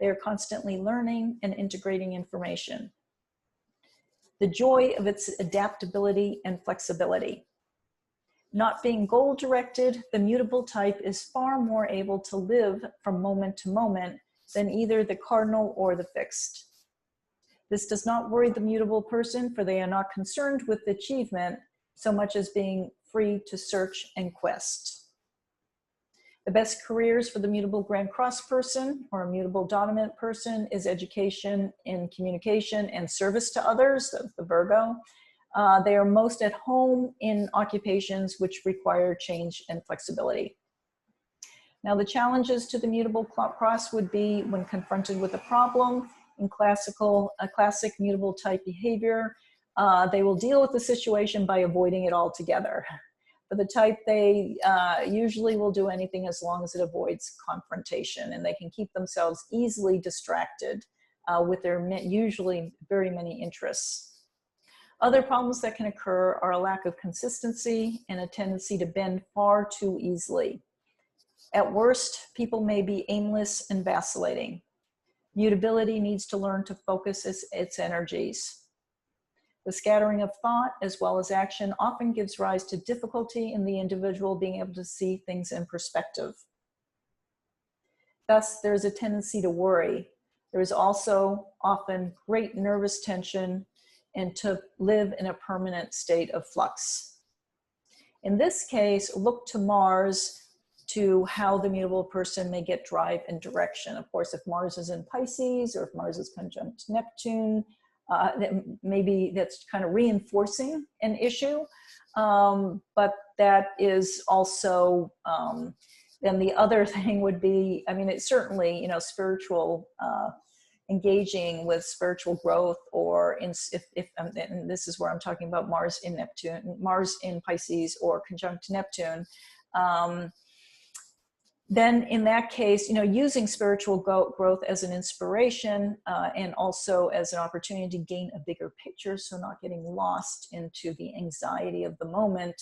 They are constantly learning and integrating information. The joy of its adaptability and flexibility. Not being goal-directed, the mutable type is far more able to live from moment to moment than either the cardinal or the fixed. This does not worry the mutable person, for they are not concerned with achievement so much as being free to search and quest. The best careers for the mutable Grand Cross person or a mutable dominant person is education in communication and service to others, the Virgo. They are most at home in occupations which require change and flexibility. Now, the challenges to the mutable cross would be when confronted with a problem in classic mutable type behavior, they will deal with the situation by avoiding it altogether. For the type, they usually will do anything as long as it avoids confrontation, and they can keep themselves easily distracted with their usually very many interests. Other problems that can occur are a lack of consistency and a tendency to bend far too easily. At worst, people may be aimless and vacillating. Mutability needs to learn to focus its energies. The scattering of thought as well as action often gives rise to difficulty in the individual being able to see things in perspective. Thus, there is a tendency to worry. There is also often great nervous tension and to live in a permanent state of flux. In this case, look to Mars to how the mutable person may get drive and direction. Of course, if Mars is in Pisces or if Mars is conjunct Neptune, maybe that's kind of reinforcing an issue. but that is also, then the other thing would be, I mean, it's certainly, you know, spiritual, engaging with spiritual growth, or if and this is where I'm talking about Mars in Neptune, Mars in Pisces or conjunct Neptune, then in that case, you know, using spiritual growth as an inspiration, and also as an opportunity to gain a bigger picture, so not getting lost into the anxiety of the moment,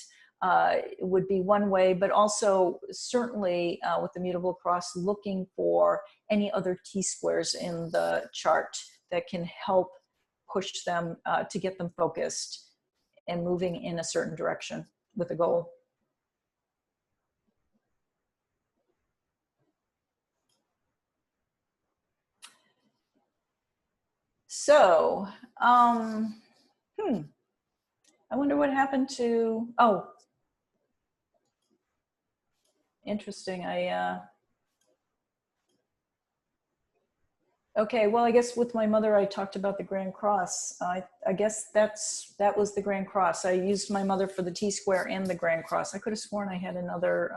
would be one way. But also certainly with the mutable cross, looking for any other T-squares in the chart that can help push them to get them focused and moving in a certain direction with a goal. So, I wonder what happened to, oh, interesting. Okay, well, I guess with my mother, I talked about the Grand Cross. I guess that was the Grand Cross. I used my mother for the T-Square and the Grand Cross. I could have sworn I had another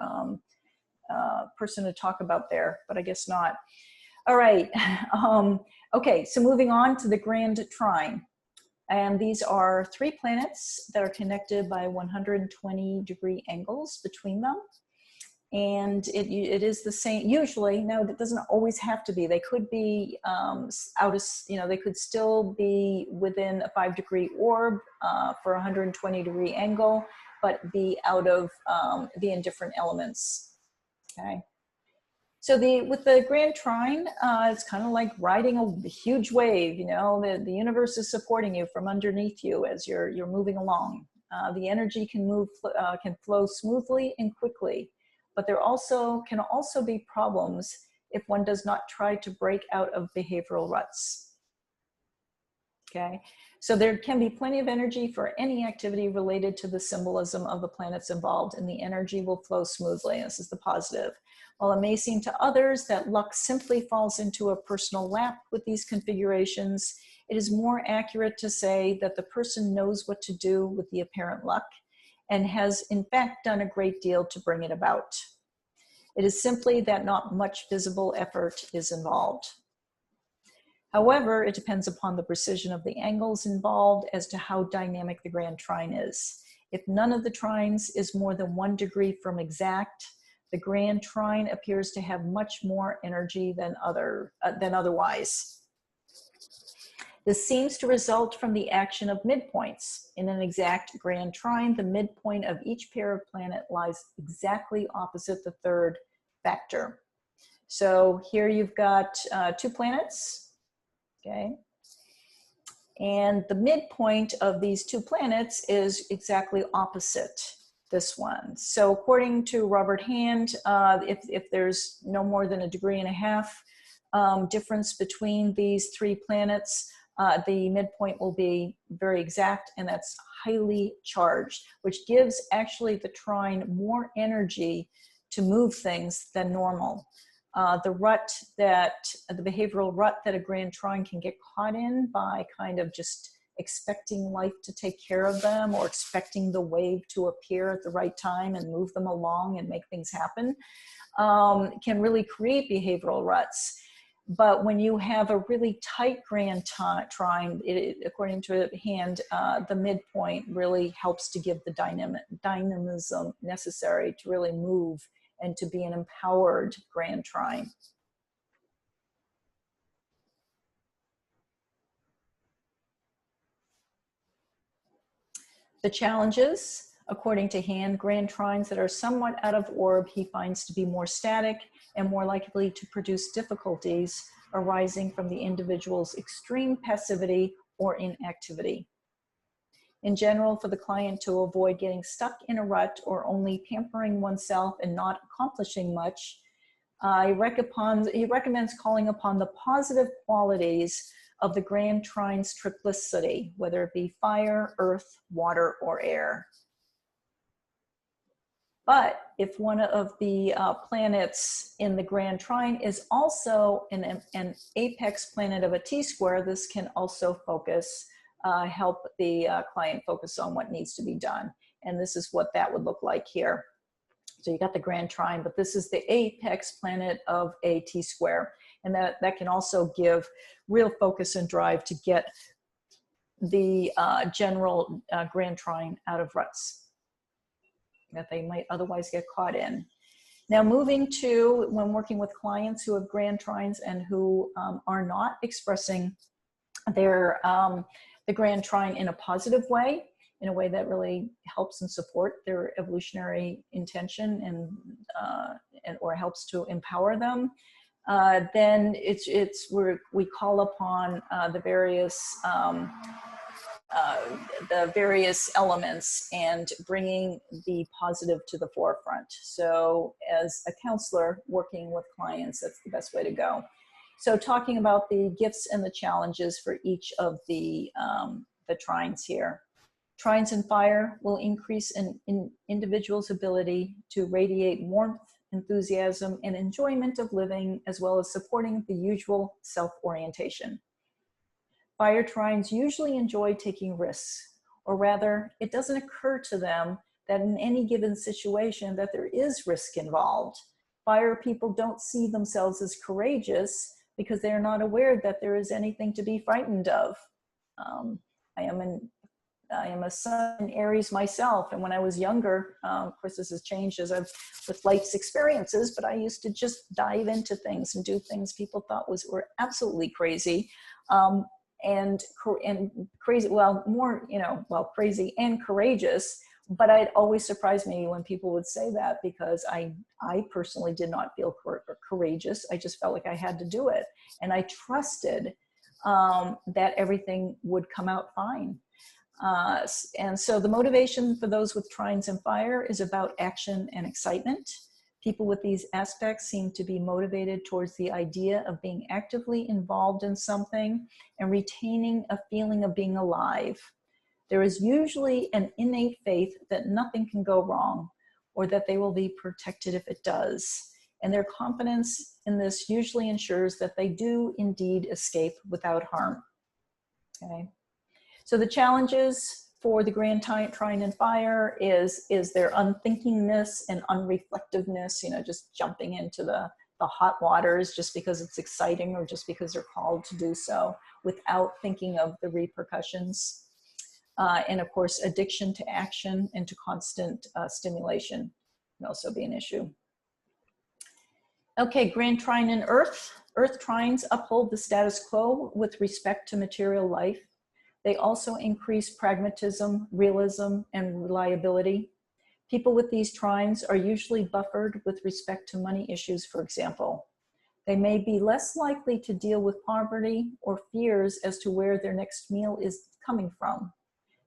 person to talk about there, but I guess not. All right. Okay, so moving on to the Grand Trine. And these are 3 planets that are connected by 120-degree angles between them. And it is the same, usually. No, it doesn't always have to be. They could be out of, you know, they could still be within a 5-degree orb for a 120-degree angle, but be out of, be in different elements, okay? So with the Grand Trine, it's kind of like riding a huge wave, you know, the universe is supporting you from underneath you as you're moving along. The energy can flow smoothly and quickly, but there can also be problems if one does not try to break out of behavioral ruts. Okay, so there can be plenty of energy for any activity related to the symbolism of the planets involved, and the energy will flow smoothly. This is the positive. While it may seem to others that luck simply falls into a personal lap with these configurations, it is more accurate to say that the person knows what to do with the apparent luck and has in fact done a great deal to bring it about. It is simply that not much visible effort is involved. However, it depends upon the precision of the angles involved as to how dynamic the Grand Trine is. If none of the trines is more than 1 degree from exact, the Grand Trine appears to have much more energy than otherwise. This seems to result from the action of midpoints. In an exact Grand Trine, the midpoint of each pair of planet lies exactly opposite the 3rd factor. So here you've got 2 planets, okay? And the midpoint of these 2 planets is exactly opposite this one. So according to Robert Hand, if there's no more than 1.5 degrees difference between these 3 planets, the midpoint will be very exact, and that's highly charged, which gives actually the trine more energy to move things than normal. The behavioral rut that a Grand Trine can get caught in by kind of just expecting life to take care of them, or expecting the wave to appear at the right time and move them along and make things happen, can really create behavioral ruts. But when you have a really tight Grand Trine, according to Hand, the midpoint really helps to give the dynamism necessary to really move and to be an empowered Grand Trine. The challenges, according to Hand, Grand Trines that are somewhat out of orb he finds to be more static and more likely to produce difficulties arising from the individual's extreme passivity or inactivity. In general, for the client to avoid getting stuck in a rut or only pampering oneself and not accomplishing much, he recommends calling upon the positive qualities of the Grand Trine's triplicity, whether it be fire, earth, water, or air. But if one of the planets in the Grand Trine is also an apex planet of a T-square, this can also help the client focus on what needs to be done. And this is what that would look like here. So you got the Grand Trine, but this is the apex planet of a T-Squ. And that can also give real focus and drive to get the general Grand Trine out of ruts that they might otherwise get caught in. Now, moving to when working with clients who have Grand Trines and who are not expressing their the Grand Trine in a positive way, in a way that really helps and support their evolutionary intention and or helps to empower them, then it's where we call upon the various elements and bringing the positive to the forefront. So as a counselor working with clients, that's the best way to go. So talking about the gifts and the challenges for each of the trines here. Trines in fire will increase an individual's ability to radiate warmth, enthusiasm, and enjoyment of living, as well as supporting the usual self-orientation. Fire trines usually enjoy taking risks, or rather, it doesn't occur to them that in any given situation that there is risk involved. Fire people don't see themselves as courageous because they're not aware that there is anything to be frightened of. I am a sun in Aries myself, and when I was younger, of course this has changed as I've with life's experiences, but I used to just dive into things and do things people thought were absolutely crazy. And crazy, well, more, crazy and courageous, but it always surprised me when people would say that, because I personally did not feel courageous. I just felt like I had to do it. And I trusted that everything would come out fine. And so the motivation for those with trines and fire is about action and excitement. People with these aspects seem to be motivated towards the idea of being actively involved in something and retaining a feeling of being alive. There is usually an innate faith that nothing can go wrong, or that they will be protected if it does. And their confidence in this usually ensures that they do indeed escape without harm. Okay. So the challenges for the Grand Trine and fire is their unthinkingness and unreflectiveness, just jumping into the hot waters just because it's exciting or just because they're called to do so without thinking of the repercussions. And of course, addiction to action and to constant stimulation can also be an issue. Okay, Grand Trine and Earth. Earth trines uphold the status quo with respect to material life. They also increase pragmatism, realism, and reliability. People with these trines are usually buffered with respect to money issues, for example. They may be less likely to deal with poverty or fears as to where their next meal is coming from.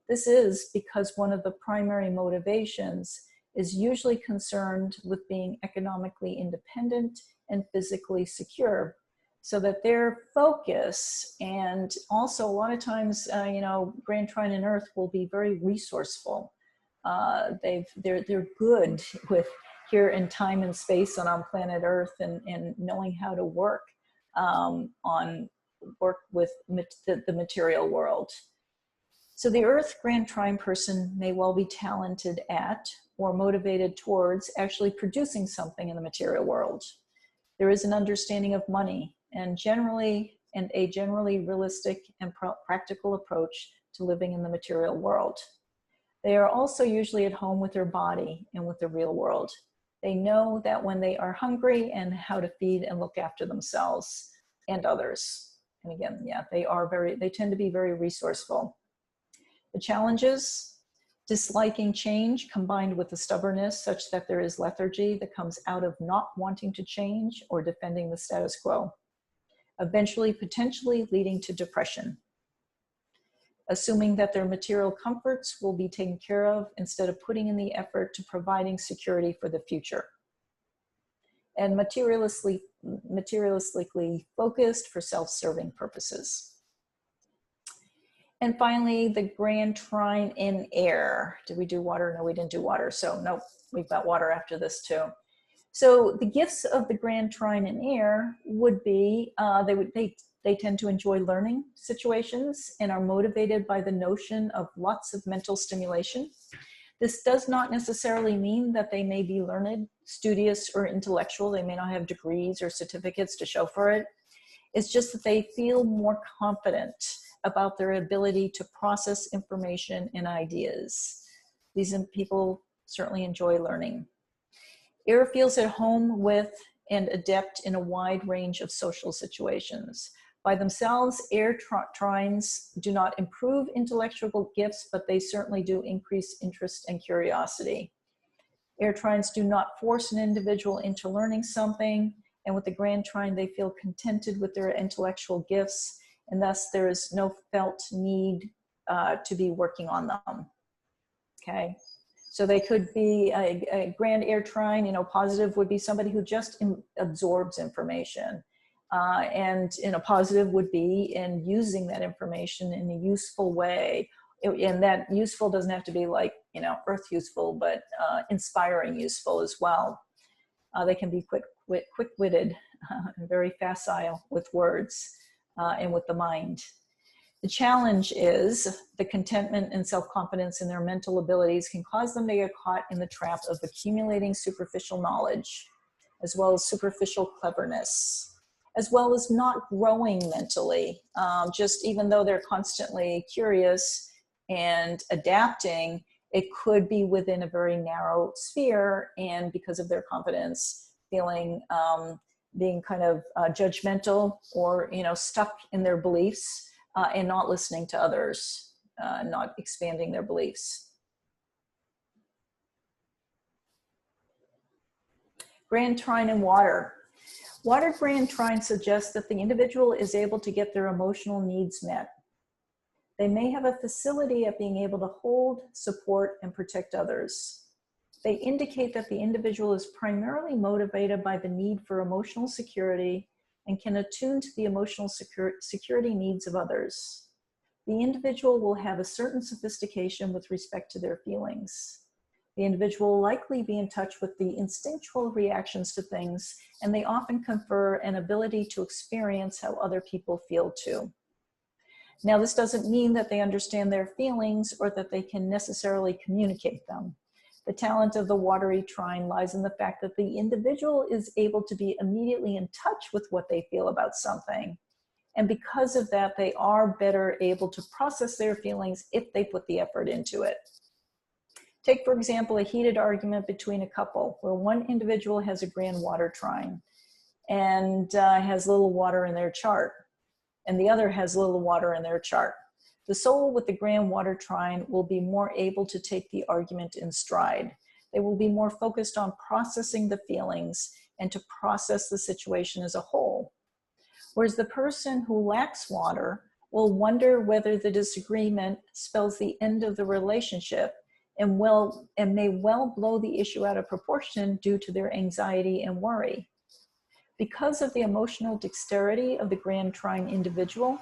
This is because one of the primary motivations is usually concerned with being economically independent and physically secure, so that their focus, and also a lot of times, Grand Trine and Earth will be very resourceful. They're good with here in time and space and on planet Earth, and knowing how to work with the material world. So the Earth Grand Trine person may well be talented at or motivated towards actually producing something in the material world. There is an understanding of money and a generally realistic and practical approach to living in the material world. They are also usually at home with their body and with the real world. They know that when they are hungry and how to feed and look after themselves and others. And again, yeah, they tend to be very resourceful. The challenges: disliking change combined with the stubbornness such that there is lethargy that comes out of not wanting to change or defending the status quo, eventually potentially leading to depression. Assuming that their material comforts will be taken care of instead of putting in the effort to providing security for the future. And materialistically focused for self-serving purposes. And finally, the Grand Trine in air. Did we do water? No, we didn't do water. So nope, we've got water after this too. So the gifts of the Grand Trine in air would be, they tend to enjoy learning situations and are motivated by the notion of lots of mental stimulation. This does not necessarily mean that they may be learned, studious, or intellectual. They may not have degrees or certificates to show for it. It's just that they feel more confident about their ability to process information and ideas. These people certainly enjoy learning. Air feels at home with and adept in a wide range of social situations. By themselves, air trines do not improve intellectual gifts, but they certainly do increase interest and curiosity. Air trines do not force an individual into learning something, and with the grand trine, they feel contented with their intellectual gifts, and thus there is no felt need to be working on them, okay? So they could be a grand air trine, you know, positive would be somebody who just absorbs information. And in a positive would be in using that information in a useful way. And that useful doesn't have to be like, you know, earth useful, but inspiring useful as well. They can be quick-witted and very facile with words and with the mind. The challenge is the contentment and self-confidence in their mental abilities can cause them to get caught in the trap of accumulating superficial knowledge, as well as superficial cleverness, as well as not growing mentally. Just even though they're constantly curious and adapting, it could be within a very narrow sphere, and because of their confidence, feeling being kind of judgmental or, you know, stuck in their beliefs and not listening to others, not expanding their beliefs. Grand trine in water. Water grand trine suggests that the individual is able to get their emotional needs met. They may have a facility at being able to hold, support, and protect others. They indicate that the individual is primarily motivated by the need for emotional security and can attune to the emotional security needs of others. The individual will have a certain sophistication with respect to their feelings. The individual will likely be in touch with the instinctual reactions to things, and they often confer an ability to experience how other people feel too. Now, this doesn't mean that they understand their feelings or that they can necessarily communicate them. The talent of the watery trine lies in the fact that the individual is able to be immediately in touch with what they feel about something. And because of that, they are better able to process their feelings if they put the effort into it. Take, for example, a heated argument between a couple where one individual has a grand water trine and has little water in their chart, and the other has little water in their chart. The soul with the grand water trine will be more able to take the argument in stride. They will be more focused on processing the feelings and to process the situation as a whole. Whereas the person who lacks water will wonder whether the disagreement spells the end of the relationship and may well blow the issue out of proportion due to their anxiety and worry. Because of the emotional dexterity of the grand trine individual,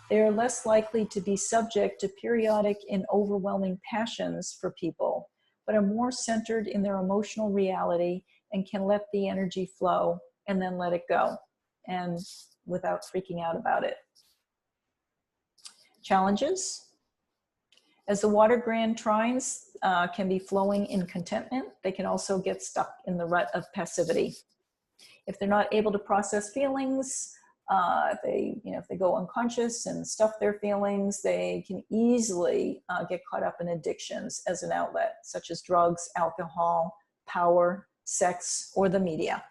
they are less likely to be subject to periodic and overwhelming passions for people, but are more centered in their emotional reality and can let the energy flow and then let it go, and without freaking out about it. Challenges. As the water grand trines can be flowing in contentment, they can also get stuck in the rut of passivity. If they're not able to process feelings, if they go unconscious and stuff their feelings, they can easily get caught up in addictions as an outlet, such as drugs, alcohol, power, sex, or the media.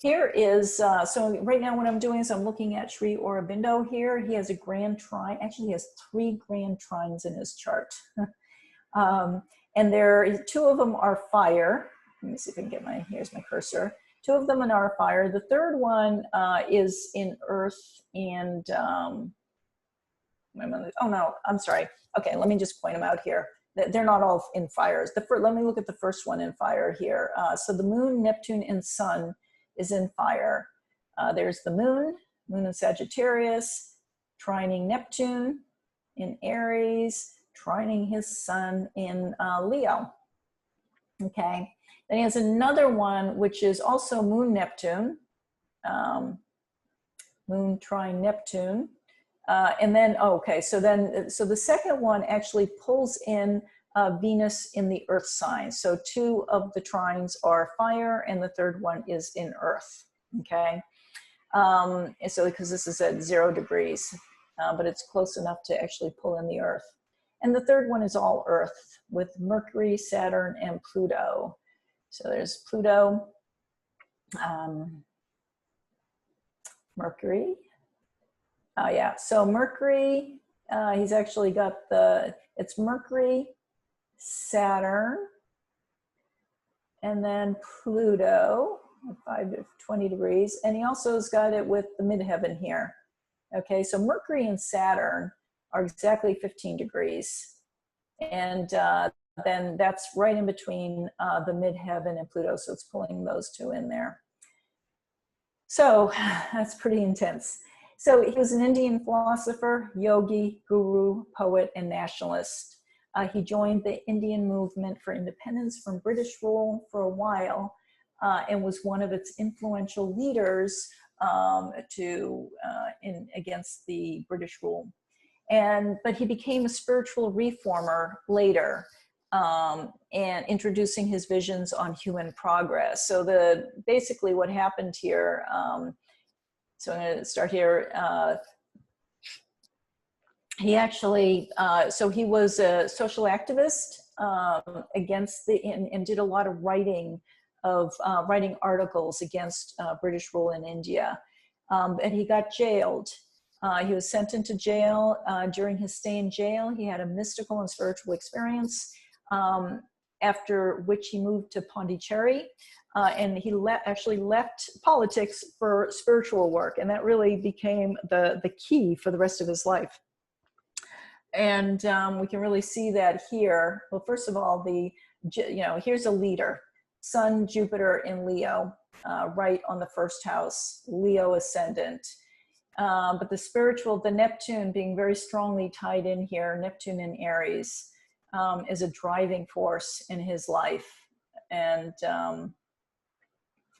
Here is, so right now what I'm doing is I'm looking at Sri Aurobindo here. He has a grand trine. Actually, he has 3 grand trines in his chart. And two of them are fire. Let me see if I can get here's my cursor. 2 of them are fire. The third one is in earth and, oh no, I'm sorry. Okay, let me just point them out here. They're not all in fires. Let me look at the first one in fire here. So the moon, Neptune, and sun is in fire. There's the moon in Sagittarius, trining Neptune in Aries, trining his sun in Leo. Okay. Then he has another one, which is also moon Neptune, moon trine Neptune, And then, oh, okay, so the second one actually pulls in Venus in the earth sign. So 2 of the trines are fire and the third one is in earth, okay? And so because this is at 0 degrees, but it's close enough to actually pull in the earth. And the third one is all earth with Mercury, Saturn, and Pluto. So there's Pluto, Mercury. Oh yeah, so Mercury, he's actually got it's Mercury, Saturn, and then Pluto, 5 to 20 degrees. And he also has got it with the midheaven here. Okay, so Mercury and Saturn are exactly 15 degrees. And then that's right in between the midheaven and Pluto. So it's pulling those 2 in there. So that's pretty intense. So he was an Indian philosopher, yogi, guru, poet, and nationalist. He joined the Indian movement for independence from British rule for a while and was one of its influential leaders against the British rule. But he became a spiritual reformer later, and introducing his visions on human progress. So basically what happened here, so I'm going to start here. He actually, so he was a social activist against and did a lot of writing articles against British rule in India. And he got jailed. He was sent into jail. During his stay in jail, he had a mystical and spiritual experience, after which he moved to Pondicherry. And he actually left politics for spiritual work. And that really became the key for the rest of his life. And we can really see that here. Well, first of all, here's a leader, Sun, Jupiter in Leo, right on the first house, Leo ascendant. But the Neptune being very strongly tied in here, Neptune in Aries, is a driving force in his life. And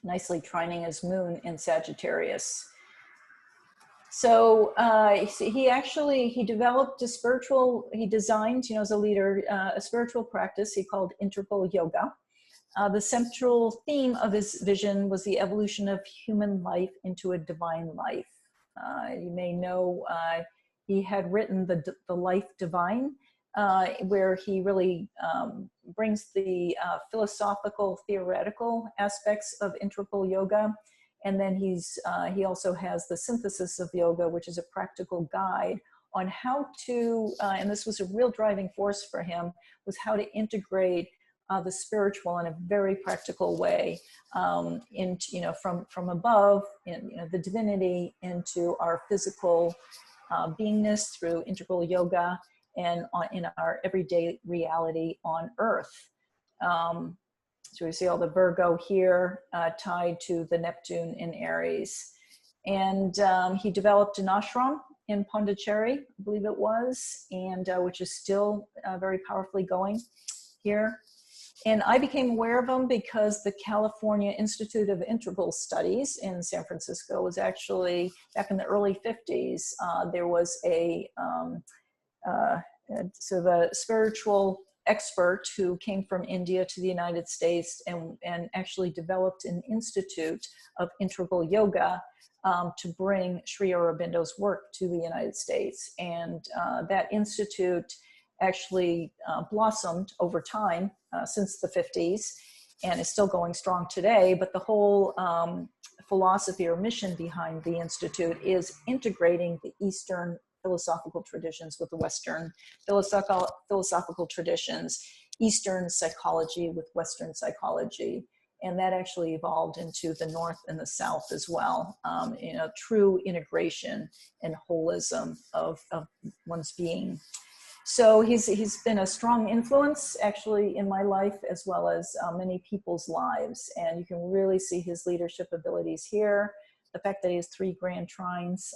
nicely trining his moon in Sagittarius. So he developed he designed, as a leader, a spiritual practice he called integral yoga. The central theme of his vision was the evolution of human life into a divine life. You may know he had written the Life Divine, where he really brings the philosophical, theoretical aspects of integral yoga. And then he also has the Synthesis of Yoga, which is a practical guide on how to, and this was a real driving force for him, was how to integrate the spiritual in a very practical way, into, from above, the divinity into our physical beingness through integral yoga and in our everyday reality on Earth. So we see all the Virgo here tied to the Neptune in Aries. And he developed an ashram in Pondicherry, I believe it was, and which is still very powerfully going here. And I became aware of him because the California Institute of Integral Studies in San Francisco was actually, back in the early 50s, there was so the spiritual expert who came from India to the United States and actually developed an institute of integral yoga to bring Sri Aurobindo's work to the United States. And that institute actually blossomed over time since the 50s and is still going strong today. But the whole philosophy or mission behind the institute is integrating the Eastern philosophical traditions with the Western philosophical traditions, Eastern psychology with Western psychology. And that actually evolved into the North and the South as well, true integration and holism of one's being. So he's been a strong influence actually in my life as well as many people's lives. And you can really see his leadership abilities here. The fact that he has 3 grand trines,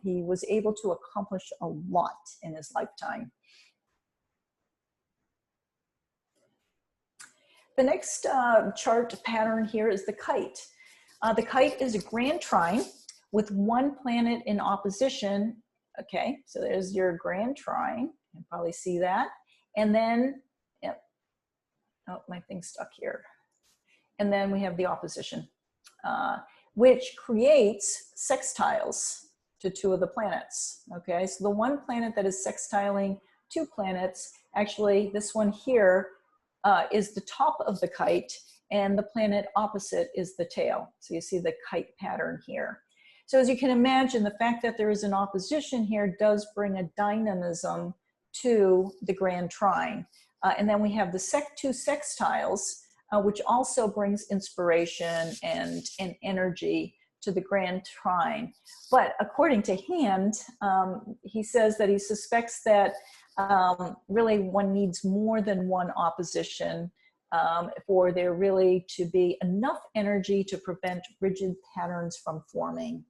he was able to accomplish a lot in his lifetime. The next chart pattern here is the Kite. The Kite is a grand trine with 1 planet in opposition Okay, so there's your grand trine. You can probably see that. And then, yep, oh, my thing's stuck here. And then we have the opposition, which creates sextiles to two of the planets. Okay, so the one planet that is sextiling two planets, actually this one here is the top of the kite, and the planet opposite is the tail. So you see the kite pattern here. So as you can imagine, the fact that there is an opposition here does bring a dynamism to the grand trine. And then we have the two sextiles, which also brings inspiration and energy to the grand trine. But according to Hand, he says that he suspects that really one needs more than one opposition for there really to be enough energy to prevent rigid patterns from forming.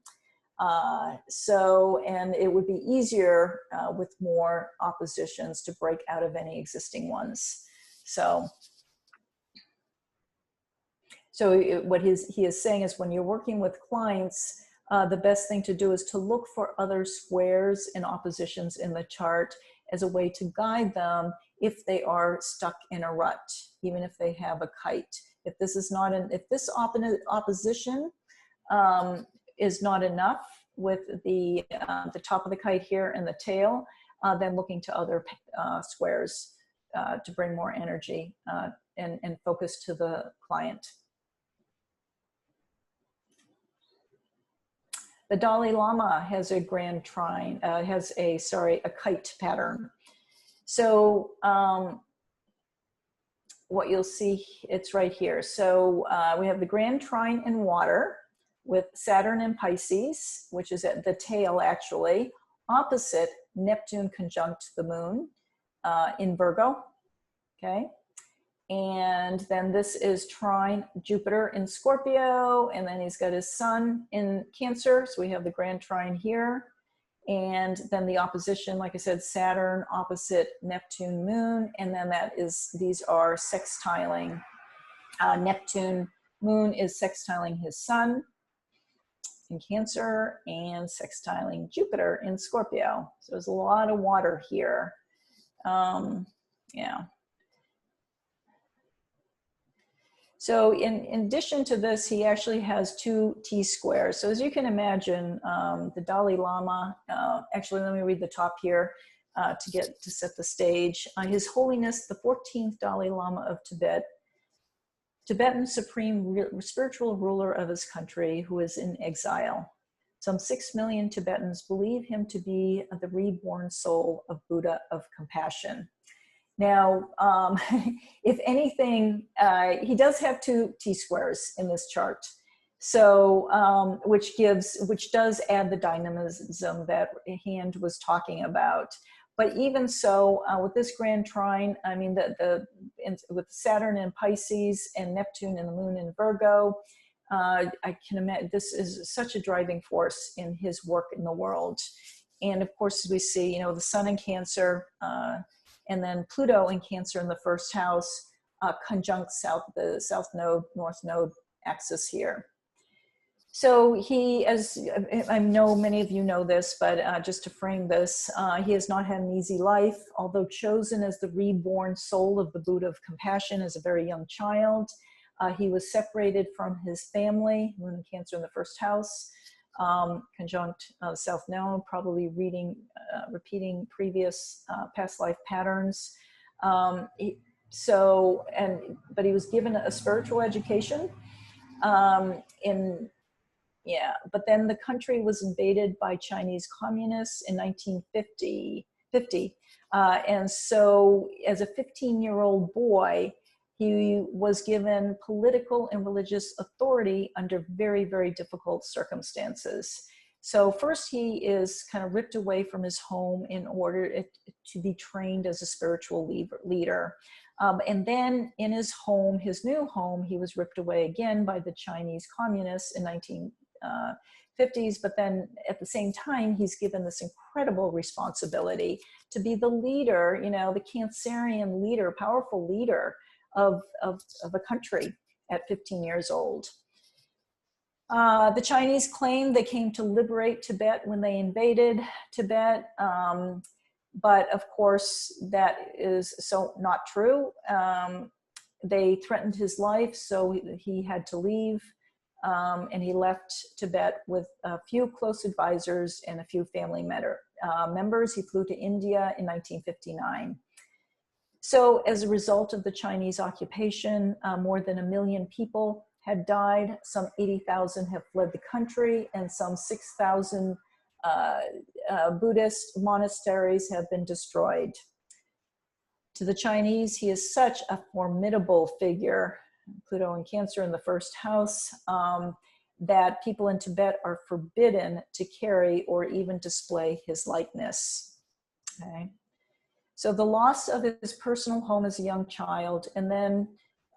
And it would be easier with more oppositions to break out of any existing ones. So what he is saying is when you're working with clients, the best thing to do is to look for other squares and oppositions in the chart as a way to guide them if they are stuck in a rut, even if they have a kite. If this is not if this opposition is not enough with the top of the kite here and the tail, then looking to other squares to bring more energy and focus to the client. The Dalai Lama has a grand trine, has a kite pattern. So what you'll see, it's right here. So we have the grand trine in water with Saturn in Pisces, which is at the tail actually, opposite Neptune conjunct the moon in Virgo, okay? And then this is trine Jupiter in Scorpio, and then he's got his sun in Cancer, so we have the grand trine here. And then the opposition, like I said, Saturn opposite Neptune moon, and then these are sextiling. Neptune moon is sextiling his sun in Cancer and sextiling Jupiter in Scorpio. So there's a lot of water here. Yeah. So in addition to this, he actually has two T-squares. So as you can imagine, the Dalai Lama, actually let me read the top here to set the stage. His Holiness, the 14th Dalai Lama of Tibet, Tibetan supreme spiritual ruler of his country, who is in exile. Some 6 million Tibetans believe him to be the reborn soul of Buddha of compassion. Now, if anything, he does have two T-squares in this chart. So, which does add the dynamism that Hand was talking about. But even so, with this grand trine, I mean, with Saturn in Pisces and Neptune and the moon in Virgo, I can imagine this is such a driving force in his work in the world. And of course, we see, the sun in Cancer, and then Pluto in Cancer in the first house, conjunct the south node, north node axis here. So he, as I know many of you know this, but just to frame this, he has not had an easy life. Although chosen as the reborn soul of the Buddha of compassion as a very young child, he was separated from his family, moon in Cancer in the first house, conjunct south node, probably repeating previous past life patterns. But he was given a spiritual education but then the country was invaded by Chinese communists in 1950. And so as a 15-year-old boy, he was given political and religious authority under very, very difficult circumstances. So first he is kind of ripped away from his home in order to be trained as a spiritual leader. And then in his new home, he was ripped away again by the Chinese communists in 1950s. But then at the same time, he's given this incredible responsibility to be the leader, the Cancerian leader, powerful leader of a country at 15 years old. The Chinese claim they came to liberate Tibet when they invaded Tibet, but of course that is so not true. They threatened his life, so he had to leave, and he left Tibet with a few close advisors and a few family members. He flew to India in 1959. So as a result of the Chinese occupation, more than 1 million people had died, some 80,000 have fled the country, and some 6,000 Buddhist monasteries have been destroyed. To the Chinese, he is such a formidable figure, Pluto in Cancer in the first house, that people in Tibet are forbidden to carry or even display his likeness. Okay. So the loss of his personal home as a young child, and then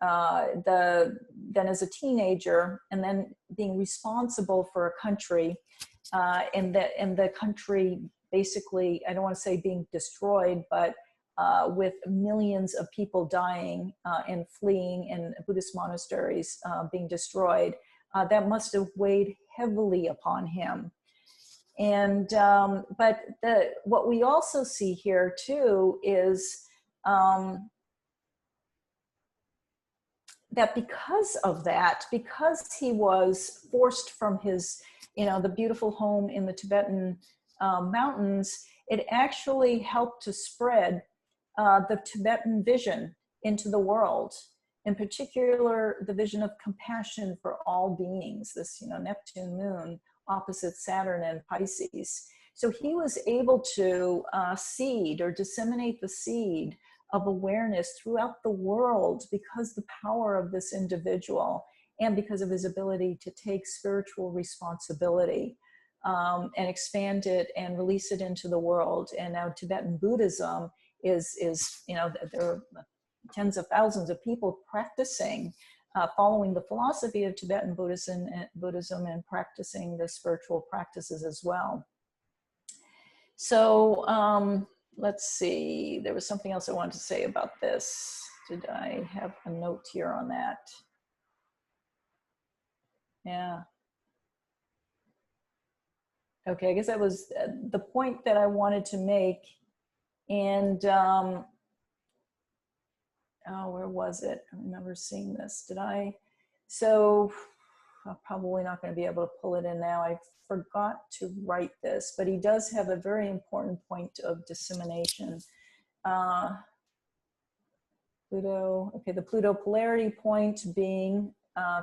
as a teenager, and then being responsible for a country, and the country basically, I don't want to say being destroyed, but with millions of people dying and fleeing, and Buddhist monasteries being destroyed, that must have weighed heavily upon him. And but what we also see here too is that because of that, because he was forced from his, the beautiful home in the Tibetan mountains, it actually helped to spread the Tibetan vision into the world. In particular, the vision of compassion for all beings, this, Neptune moon opposite Saturn and Pisces. So he was able to seed or disseminate the seed of awareness throughout the world because the power of this individual and because of his ability to take spiritual responsibility and expand it and release it into the world. And now Tibetan Buddhism is there are tens of thousands of people practicing, following the philosophy of Tibetan Buddhism and practicing the spiritual practices as well. So let's see, there was something else I wanted to say about this. Did I have a note here on that? Yeah. Okay, I guess that was the point that I wanted to make. And oh, where was it? I remember seeing this. So I'm probably not going to be able to pull it in now. I forgot to write this, but he does have a very important point of dissemination. Pluto, okay, the Pluto polarity point being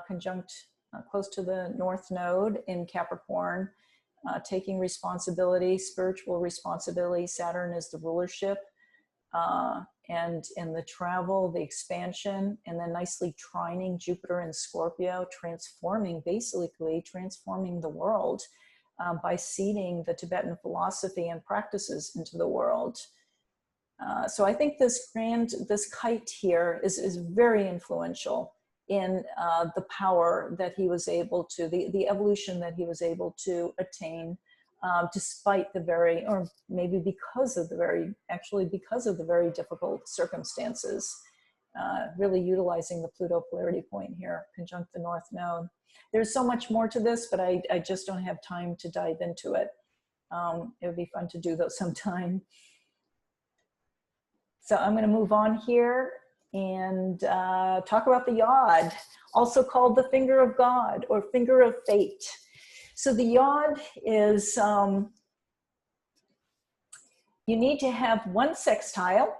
conjunct close to the North Node in Capricorn, taking responsibility, spiritual responsibility. Saturn is the rulership. And in the travel, the expansion, and then nicely trining Jupiter and Scorpio, basically transforming the world by seeding the Tibetan philosophy and practices into the world. So I think this Kite here is very influential in the power that he was able to, the evolution that he was able to attain, despite the very, or maybe because of the very difficult circumstances, really utilizing the Pluto polarity point here, conjunct the North Node. There's so much more to this, but I just don't have time to dive into it. It would be fun to do though sometime. So I'm going to move on here and talk about the Yod, also called the finger of God or finger of fate. So the Yod is, you need to have 1 sextile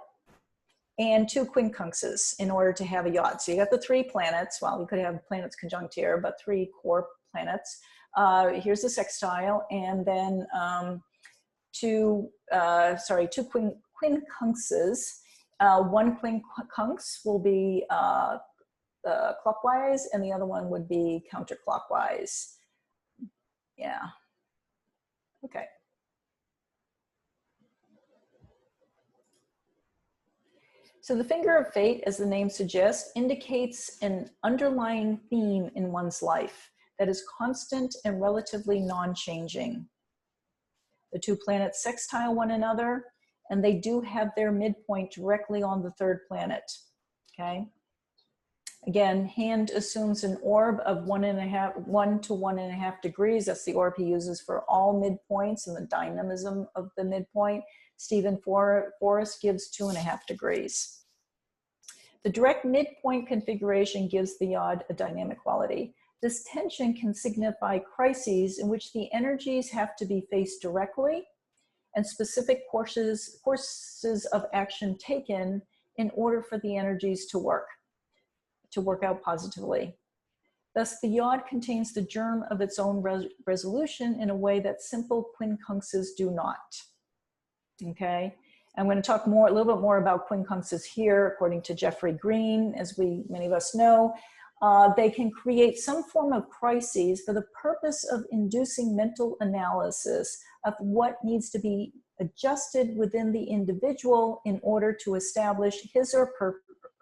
and 2 quincunxes in order to have a Yod. So you got the 3 planets. Well, you could have planets conjunct here, but 3 core planets. Here's the sextile, and then 2 quincunxes. 1 quincunx will be clockwise, and the other one would be counterclockwise. Yeah. Okay. So the finger of fate, as the name suggests, indicates an underlying theme in one's life that is constant and relatively non-changing. The 2 planets sextile one another, and they do have their midpoint directly on the 3rd planet, okay? Again, hand assumes an orb of 1 to 1.5 degrees. That's the orb he uses for all midpoints and the dynamism of the midpoint. Stephen Forrest gives 2.5 degrees. The direct midpoint configuration gives the yod a dynamic quality. This tension can signify crises in which the energies have to be faced directly and specific courses of action taken in order for the energies to work out positively. Thus, the yod contains the germ of its own resolution in a way that simple quincunxes do not. Okay, I'm going to talk a little bit more about quincunxes here. According to Jeffrey Green, as many of us know, they can create some form of crises for the purpose of inducing mental analysis of what needs to be adjusted within the individual in order to establish his or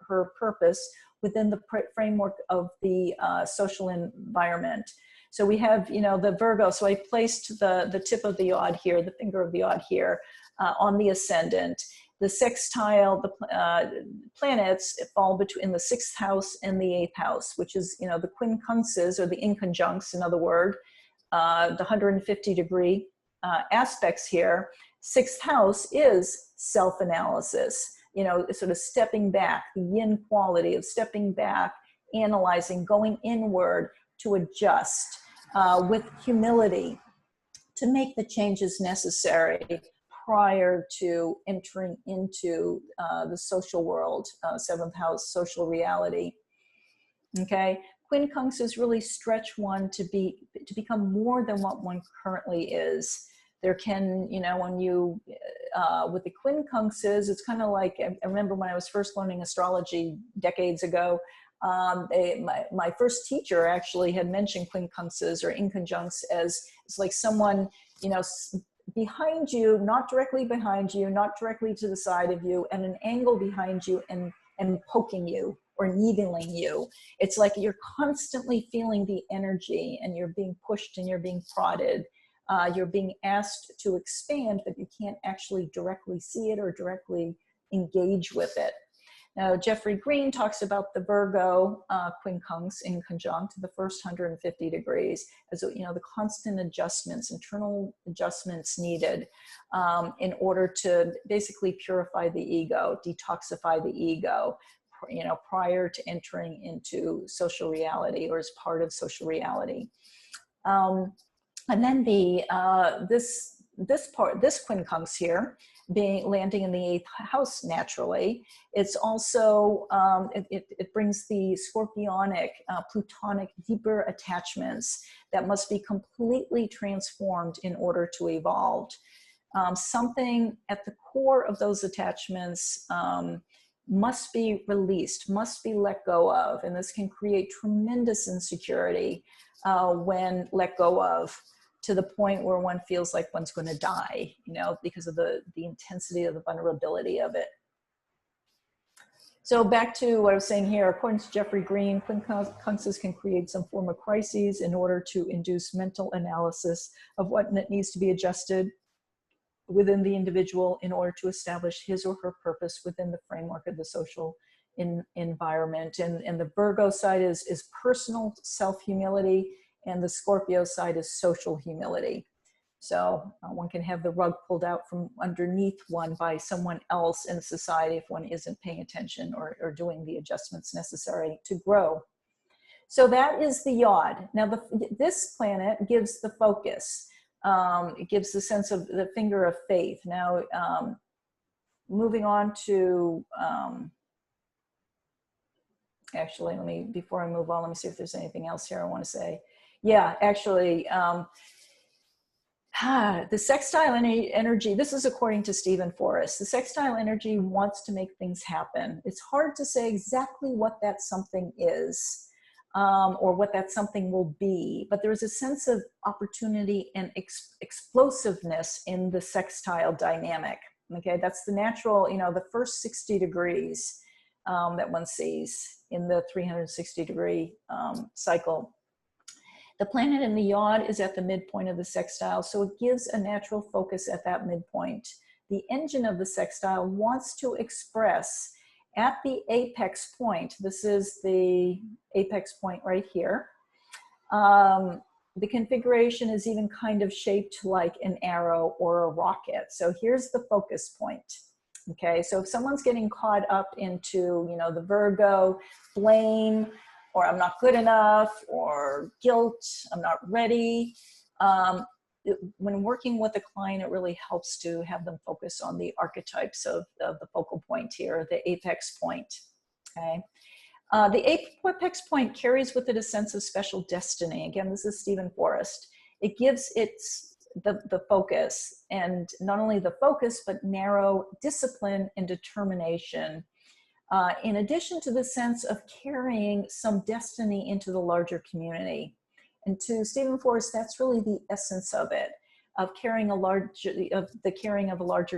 her purpose within the framework of the social environment. So we have, the Virgo. So I placed the tip of the yod here, the finger of the yod here on the ascendant. The sextile, the planets fall between the 6th house and the 8th house, which is, the quincunxes or the inconjuncts, another word, the 150 degree aspects here. 6th house is self-analysis, sort of stepping back, the yin quality of stepping back, analyzing, going inward to adjust with humility to make the changes necessary prior to entering into the social world, 7th house, social reality. Okay, quincunxes really stretch one to become more than what one currently is. There can, when you, with the quincunxes, it's kind of like, I remember when I was first learning astrology decades ago, my first teacher actually had mentioned quincunxes or inconjuncts as it's like someone, behind you, not directly behind you, not directly to the side of you, and an angle behind you and poking you or needling you. It's like you're constantly feeling the energy and you're being pushed and you're being prodded. You're being asked to expand, but you can't actually directly see it or directly engage with it. Now, Jeffrey Green talks about the Virgo quincunx in conjunct the first 150 degrees as, the constant adjustments, internal adjustments needed in order to basically purify the ego, detoxify the ego, prior to entering into social reality or as part of social reality. And then this quincunx here, landing in the 8th house naturally, it's also, it brings the scorpionic, plutonic, deeper attachments that must be completely transformed in order to evolve. Something at the core of those attachments must be released, must be let go of, and this can create tremendous insecurity when let go of, to the point where one feels like one's going to die, because of the intensity of the vulnerability of it. So back to what I was saying here, according to Jeffrey Green, quincunxes can create some form of crises in order to induce mental analysis of what needs to be adjusted within the individual in order to establish his or her purpose within the framework of the social environment. And the Virgo side is personal self-humility, and the Scorpio side is social humility. So one can have the rug pulled out from underneath one by someone else in society if one isn't paying attention or doing the adjustments necessary to grow. So that is the yod. Now this planet gives the focus. It gives the sense of the finger of faith. Now, moving on to, actually, before I move on, let me see if there's anything else here I want to say. Yeah, actually, the sextile energy, this is according to Stephen Forrest, the sextile energy wants to make things happen. It's hard to say exactly what that something is or what that something will be, but there's a sense of opportunity and explosiveness in the sextile dynamic. Okay, that's the natural, the first 60 degrees that one sees in the 360 degree cycle. The planet in the yod is at the midpoint of the sextile, so it gives a natural focus at that midpoint. The engine of the sextile wants to express at the apex point, this is the apex point right here, the configuration is even kind of shaped like an arrow or a rocket. So here's the focus point. Okay, so if someone's getting caught up into, you know, the Virgo, blame, or I'm not good enough, or guilt, I'm not ready, when working with a client, it really helps to have them focus on the archetypes of the focal point here, the apex point. Okay. The apex point carries with it a sense of special destiny. Again, this is Stephen Forrest. It gives the focus, and not only the focus, but narrow discipline and determination, in addition to the sense of carrying some destiny into the larger community. And to Stephen Forrest, that's really the essence of it, of carrying a larger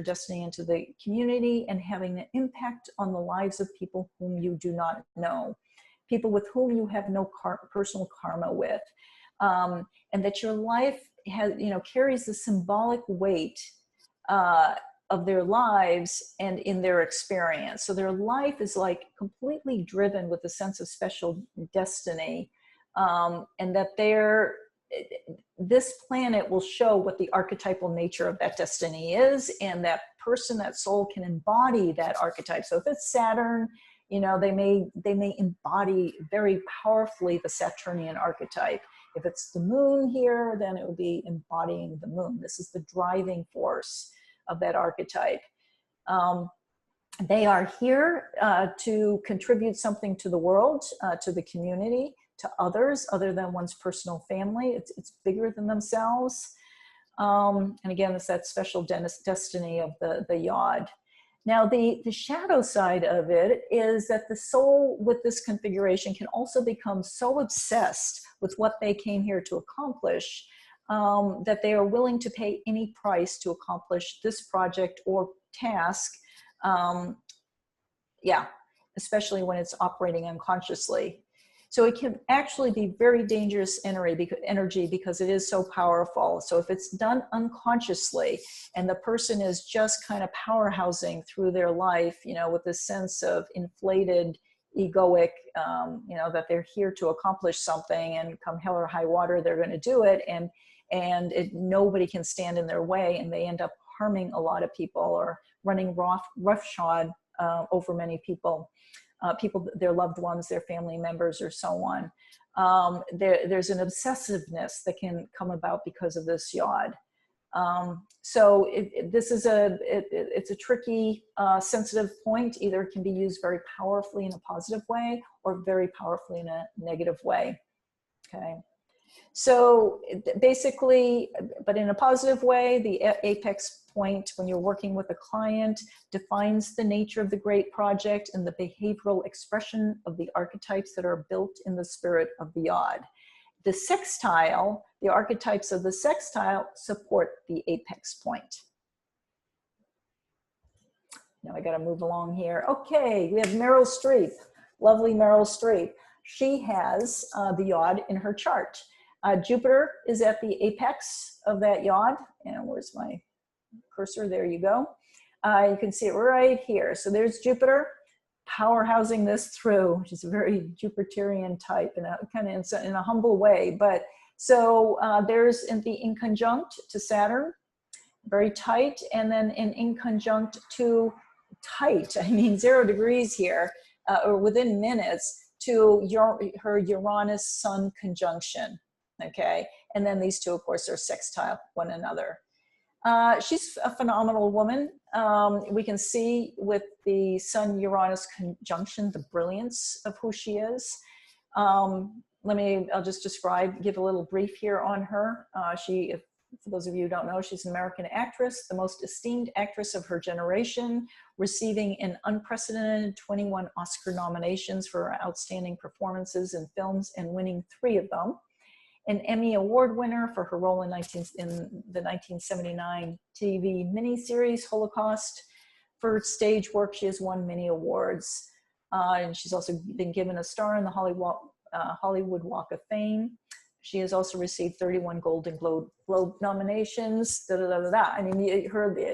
destiny into the community and having an impact on the lives of people whom you do not know, people with whom you have no personal karma with, and that your life has, you know, carries the symbolic weight of their lives and in their experience. So their life is like completely driven with a sense of special destiny, and that this planet will show what the archetypal nature of that destiny is, and that person, that soul, can embody that archetype. So if it's Saturn, you know, they may embody very powerfully the Saturnian archetype. If it's the moon here, then it would be embodying the moon. This is the driving force of that archetype. They are here to contribute something to the world, to the community, to others other than one's personal family. It's bigger than themselves. And again, it's that special destiny of the yod. Now, the shadow side of it is that the soul with this configuration can also become so obsessed with what they came here to accomplish, that they are willing to pay any price to accomplish this project or task. Yeah, especially when it's operating unconsciously. So it can actually be very dangerous energy because it is so powerful. So if it's done unconsciously and the person is just kind of powerhousing through their life, you know, with this sense of inflated, egoic, you know, that they're here to accomplish something, and come hell or high water, they're going to do it, and nobody can stand in their way, and they end up harming a lot of people or running roughshod over many people. People, their loved ones, their family members, or so on. There's an obsessiveness that can come about because of this yod. So this is it's a tricky, sensitive point. Either it can be used very powerfully in a positive way or very powerfully in a negative way. Okay. So basically, but in a positive way, the apex point, when you're working with a client, defines the nature of the great project and the behavioral expression of the archetypes that are built in the spirit of the yod. The sextile, the archetypes of the sextile support the apex point. Now I got to move along here. Okay, we have Meryl Streep, lovely Meryl Streep. She has the yod in her chart. Jupiter is at the apex of that yod. And where's my cursor? There you go. You can see it right here. So there's Jupiter powerhousing this through, which is a very Jupiterian type, in a kind of in a humble way. But so there's in conjunct to Saturn, very tight, and then in conjunct to tight, I mean 0 degrees here, or within minutes, to her Uranus-Sun conjunction. Okay, and then these two, of course, are sextile one another. She's a phenomenal woman. We can see with the Sun-Uranus conjunction the brilliance of who she is. I'll just give a little brief here on her. For those of you who don't know, she's an American actress, the most esteemed actress of her generation, receiving an unprecedented 21 Oscar nominations for her outstanding performances in films and winning 3 of them. An Emmy Award winner for her role in the 1979 TV miniseries Holocaust. For stage work, she has won many awards. And she's also been given a star in the Hollywood Walk of Fame. She has also received 31 Golden Globe nominations. I mean,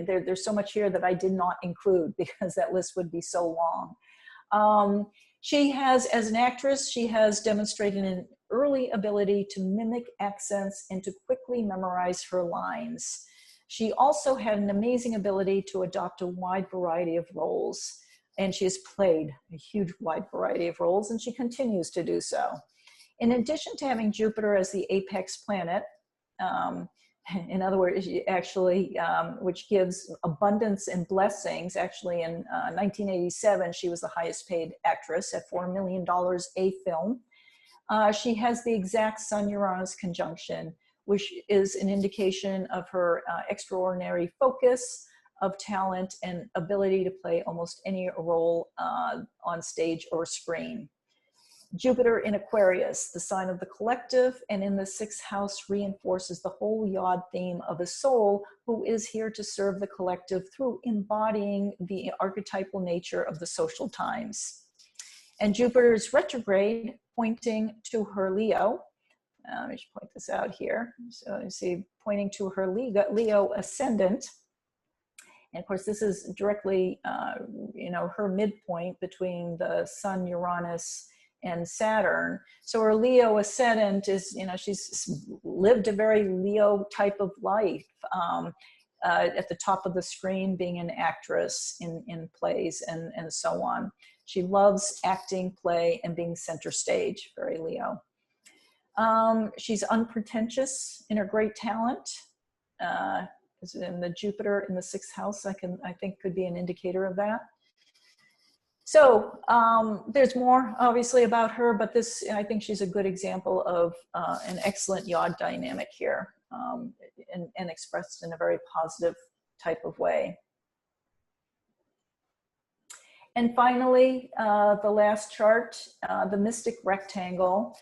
there's so much here that I did not include because that list would be so long. She has, as an actress, she has demonstrated an early ability to mimic accents and to quickly memorize her lines. She also had an amazing ability to adopt a wide variety of roles, and she has played a huge wide variety of roles, and she continues to do so. In addition to having Jupiter as the apex planet, in other words, actually, which gives abundance and blessings. Actually, in 1987, she was the highest paid actress at $4 million a film. She has the exact Sun-Uranus conjunction, which is an indication of her extraordinary focus, of talent, and ability to play almost any role on stage or screen. Jupiter in Aquarius, the sign of the collective, and in the 6th house reinforces the whole yod theme of a soul who is here to serve the collective through embodying the archetypal nature of the social times. And Jupiter is retrograde, pointing to her Leo. Let me just point this out here. So you see, pointing to her Leo ascendant. And of course, this is directly, her midpoint between the Sun, Uranus, and Saturn. So her Leo ascendant is, she's lived a very Leo type of life, at the top of the screen, being an actress in plays and so on. She loves acting, play, and being center stage, very Leo. She's unpretentious in her great talent. And the Jupiter in the 6th house, I think could be an indicator of that. So there's more obviously about her, but this, I think she's a good example of an excellent yod dynamic here, and expressed in a very positive type of way. And finally, the last chart, the mystic rectangle.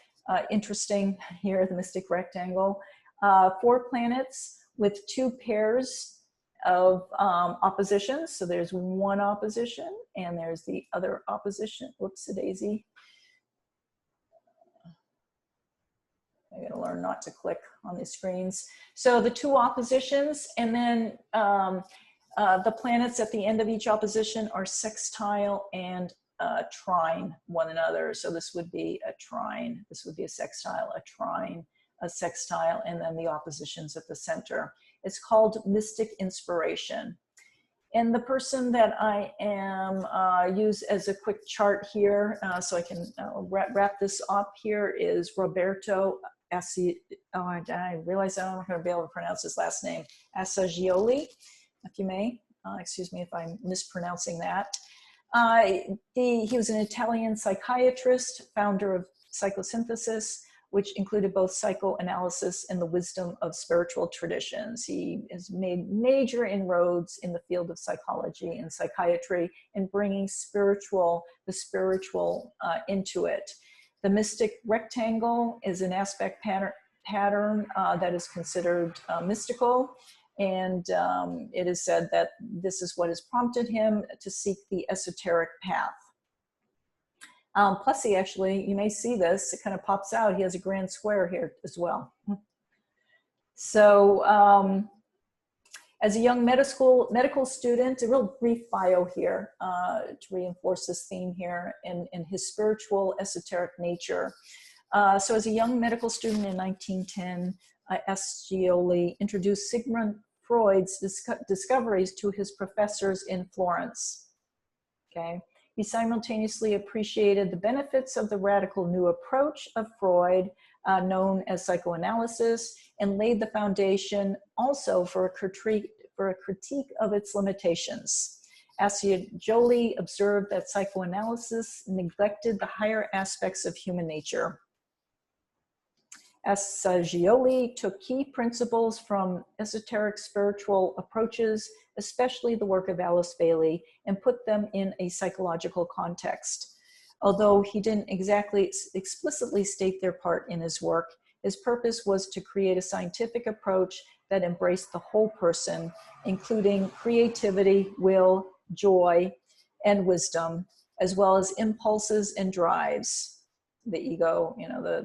Interesting here, the mystic rectangle. 4 planets with 2 pairs of oppositions. So there's one opposition and there's the other opposition. Whoops-a-daisy. I gotta learn not to click on the screens. So the 2 oppositions, and then the planets at the end of each opposition are sextile and trine one another. So this would be a trine, this would be a sextile, a trine, a sextile, and then the oppositions at the center. It's called mystic inspiration. And the person that I am use as a quick chart here, so I can wrap this up here, is Roberto I realize I'm not going to be able to pronounce his last name, Assagioli, if you may. Excuse me if I'm mispronouncing that. He was an Italian psychiatrist, founder of psychosynthesis, which included both psychoanalysis and the wisdom of spiritual traditions. He has made major inroads in the field of psychology and psychiatry and bringing the spiritual into it. The mystic rectangle is an aspect pattern that is considered mystical. And it is said that this is what has prompted him to seek the esoteric path. Plus, actually, you may see this, it kind of pops out. He has a grand square here as well. So as a young medical student, a real brief bio here to reinforce this theme here and his spiritual esoteric nature. So as a young medical student in 1910, Assagioli introduced Sigmund Freud's discoveries to his professors in Florence. Okay. He simultaneously appreciated the benefits of the radical new approach of Freud, known as psychoanalysis, and laid the foundation also for a critique of its limitations. Assagioli observed that psychoanalysis neglected the higher aspects of human nature. Assagioli took key principles from esoteric spiritual approaches, especially the work of Alice Bailey, and put them in a psychological context. Although he didn't exactly explicitly state their part in his work, his purpose was to create a scientific approach that embraced the whole person, including creativity, will, joy, and wisdom, as well as impulses and drives, the ego,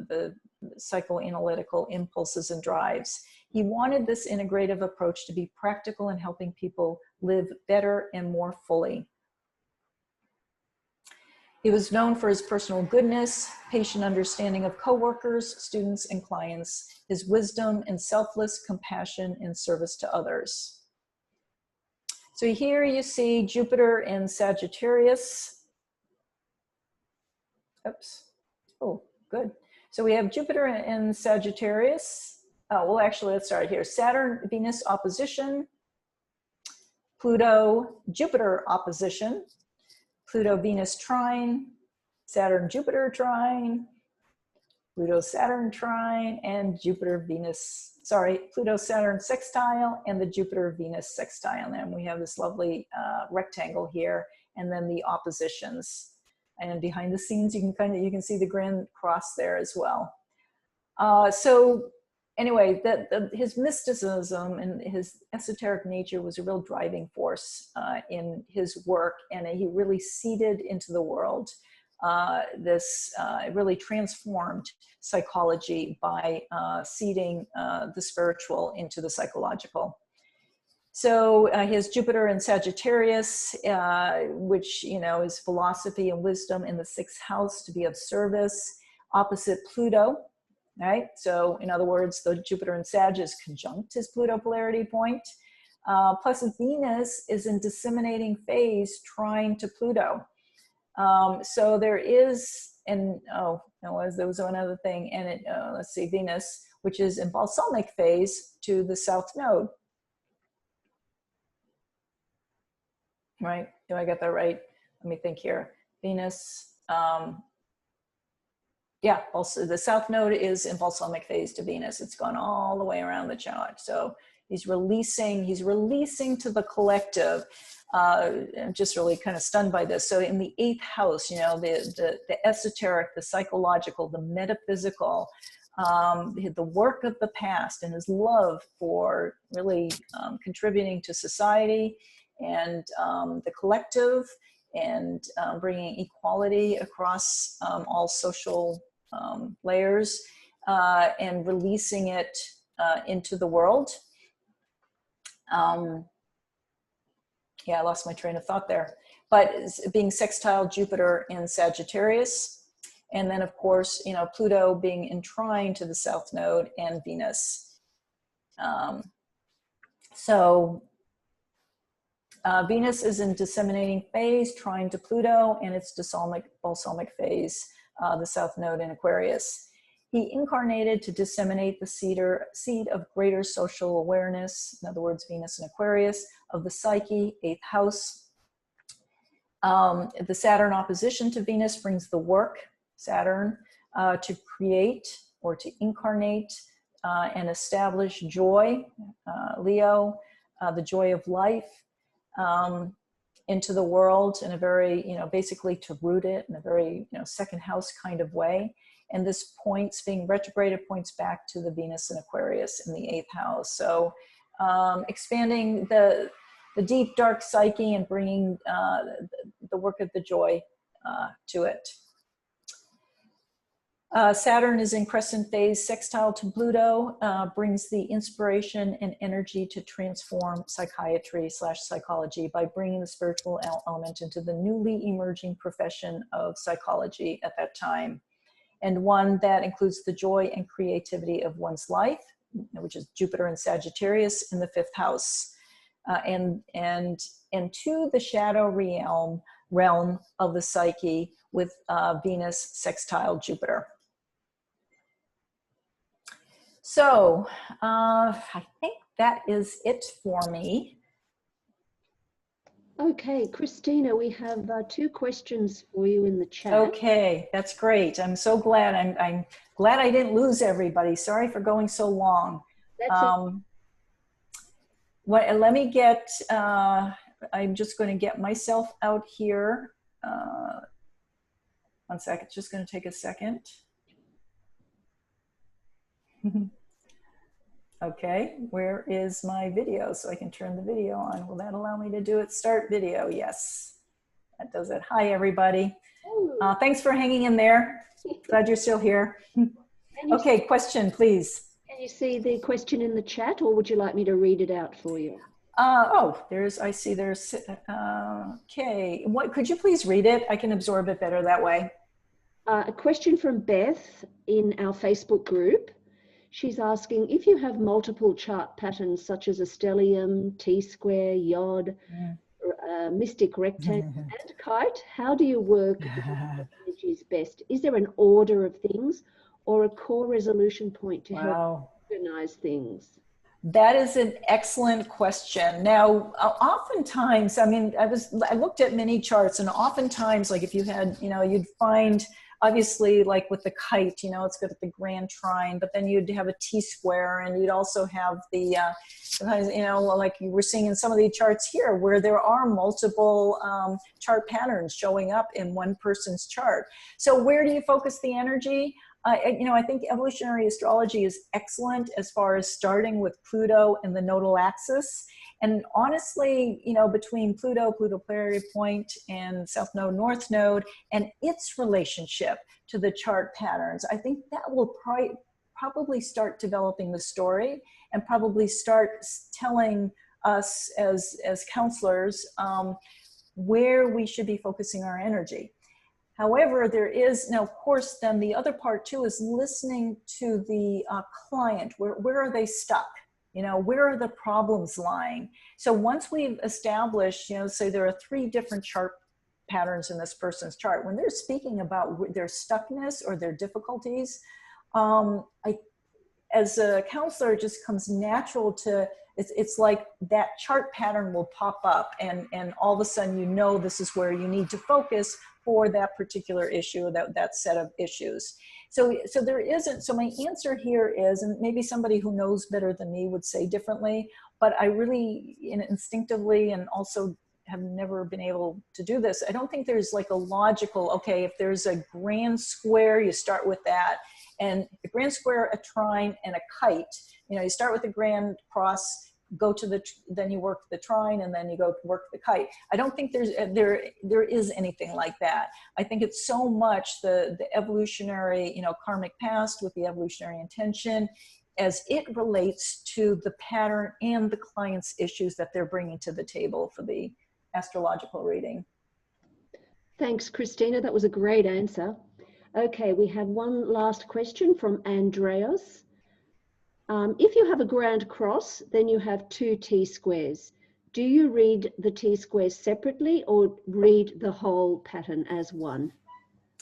the psychoanalytical impulses and drives. He wanted this integrative approach to be practical in helping people live better and more fully. He was known for his personal goodness, patient understanding of coworkers, students, and clients, his wisdom and selfless compassion in service to others. So here you see Jupiter in Sagittarius. Oops. Oh, good. So we have Jupiter in Sagittarius. Oh, well, actually, let's start here. Saturn, Venus opposition, Pluto, Jupiter opposition, Pluto, Venus trine, Saturn, Jupiter trine, Pluto, Saturn trine, and Jupiter, Venus, Pluto, Saturn sextile, and the Jupiter, Venus sextile. And we have this lovely rectangle here, and then the oppositions. And behind the scenes, you can see the grand cross there as well. So anyway, his mysticism and his esoteric nature was a real driving force in his work, and he really seeded into the world really transformed psychology by seeding the spiritual into the psychological. So his Jupiter in Sagittarius, which, is philosophy and wisdom in the 6th house to be of service, opposite Pluto, right? So in other words, the Jupiter in Sag is conjunct his Pluto polarity point. Plus Venus is in disseminating phase trine to Pluto. So there is, there was another thing, and let's see, Venus, which is in balsamic phase to the south node. Right? Do I get that right? Let me think here. Venus, also the south node is in balsamic phase to Venus. It's gone all the way around the chart. So he's releasing to the collective. I'm just really kind of stunned by this. So in the 8th house, the esoteric, the psychological, the metaphysical, the work of the past, and his love for really contributing to society and the collective, and bringing equality across all social layers, and releasing it into the world. I lost my train of thought there. But being sextile Jupiter in Sagittarius, and then of course, Pluto being in trine to the south node and Venus. Venus is in disseminating phase, trine to Pluto, and its balsamic phase, the south node in Aquarius. He incarnated to disseminate the seed of greater social awareness, in other words, Venus in Aquarius, of the psyche, 8th house. The Saturn opposition to Venus brings the work, Saturn, to create or to incarnate and establish joy, Leo, the joy of life, into the world in a very, basically to root it in a very, 2nd house kind of way. And this being retrograded points back to the Venus in Aquarius in the 8th house. So expanding the deep, dark psyche and bringing the work of the joy to it. Saturn is in crescent phase sextile to Pluto, brings the inspiration and energy to transform psychiatry/psychology by bringing the spiritual element into the newly emerging profession of psychology at that time. And one that includes the joy and creativity of one's life, which is Jupiter and Sagittarius in the 5th house, and to the shadow realm of the psyche with Venus sextile Jupiter. So I think that is it for me. Okay, Christina, we have 2 questions for you in the chat. Okay, that's great. I'm so glad. I'm glad I didn't lose everybody. Sorry for going so long. Let me get, I'm just going to get myself out here. One second, it's just going to take a second. Okay, where is my video? So I can turn the video on. Will that allow me to do it? Start video, yes. That does it. Hi, everybody. Thanks for hanging in there. Glad you're still here. Okay, question, please. Can you see the question in the chat, or would you like me to read it out for you? I see there's, okay. What, could you please read it? I can absorb it better that way. A question from Beth in our Facebook group. She's asking, if you have multiple chart patterns such as a stellium, T-Squ, yod, mystic rectangle, and kite, how do you work with energies best? Is there an order of things or a core resolution point to help organize things? That is an excellent question. Now, oftentimes, I mean, I looked at many charts, and oftentimes, like if you had, you know, you'd find, obviously, like with the kite, you know, it's got the grand trine, but then you'd have a T-square, and you'd also have the, you know, like you were seeing in some of the charts here, where there are multiple chart patterns showing up in one person's chart. So where do you focus the energy? You know, I think evolutionary astrology is excellent as far as starting with Pluto and the nodal axis. And honestly, you know, between Pluto polarity point, and South Node, North Node, and its relationship to the chart patterns, I think that will probably start developing the story and probably start telling us as counselors where we should be focusing our energy. However, there is, now of course, then the other part too is listening to the client. Where are they stuck? You know, where are the problems lying? So once we've established, you know, say there are 3 different chart patterns in this person's chart, when they're speaking about their stuckness or their difficulties, as a counselor, it just comes natural to, it's like that chart pattern will pop up, and all of a sudden, you know, this is where you need to focus for that particular issue, that set of issues. So there isn't, so my answer here is, and maybe somebody who knows better than me would say differently, but I really instinctively, and also have never been able to do this, I don't think there's like a logical, okay, if there's a grand square, you start with that, and a grand square, a trine, and a kite, you know, you start with the grand cross, go to then you work the trine, and then you go work the kite. I don't think there is anything like that. I think it's so much the evolutionary, you know, karmic past with the evolutionary intention as it relates to the pattern and the client's issues that they're bringing to the table for the astrological reading. Thanks, Christina. That was a great answer. Okay, we have one last question from Andreas. If you have a grand cross, then you have 2 T-squares. Do you read the T-squares separately or read the whole pattern as one?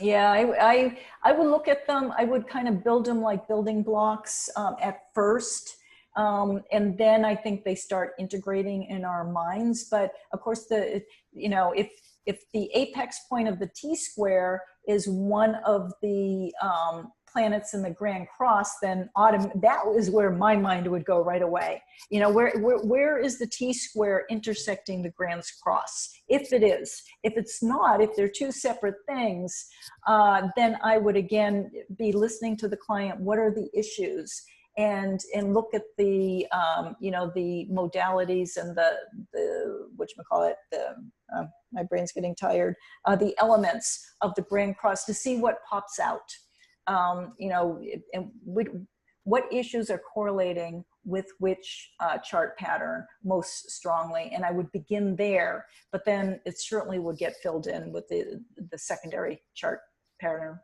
Yeah, I would look at them, I would kind of build them like building blocks at first. And then I think they start integrating in our minds. But of course, you know, if the apex point of the T-square is one of the planets in the Grand Cross, then that is where my mind would go right away. You know, where is the T-square intersecting the Grand Cross? If it is, if it's not, if they're 2 separate things, then I would again be listening to the client. What are the issues? And look at the you know, the modalities and the whatchamacallit, my brain's getting tired, the elements of the Grand Cross to see what pops out. You know, and what issues are correlating with which chart pattern most strongly, and I would begin there, but then it certainly would get filled in with the secondary chart pattern.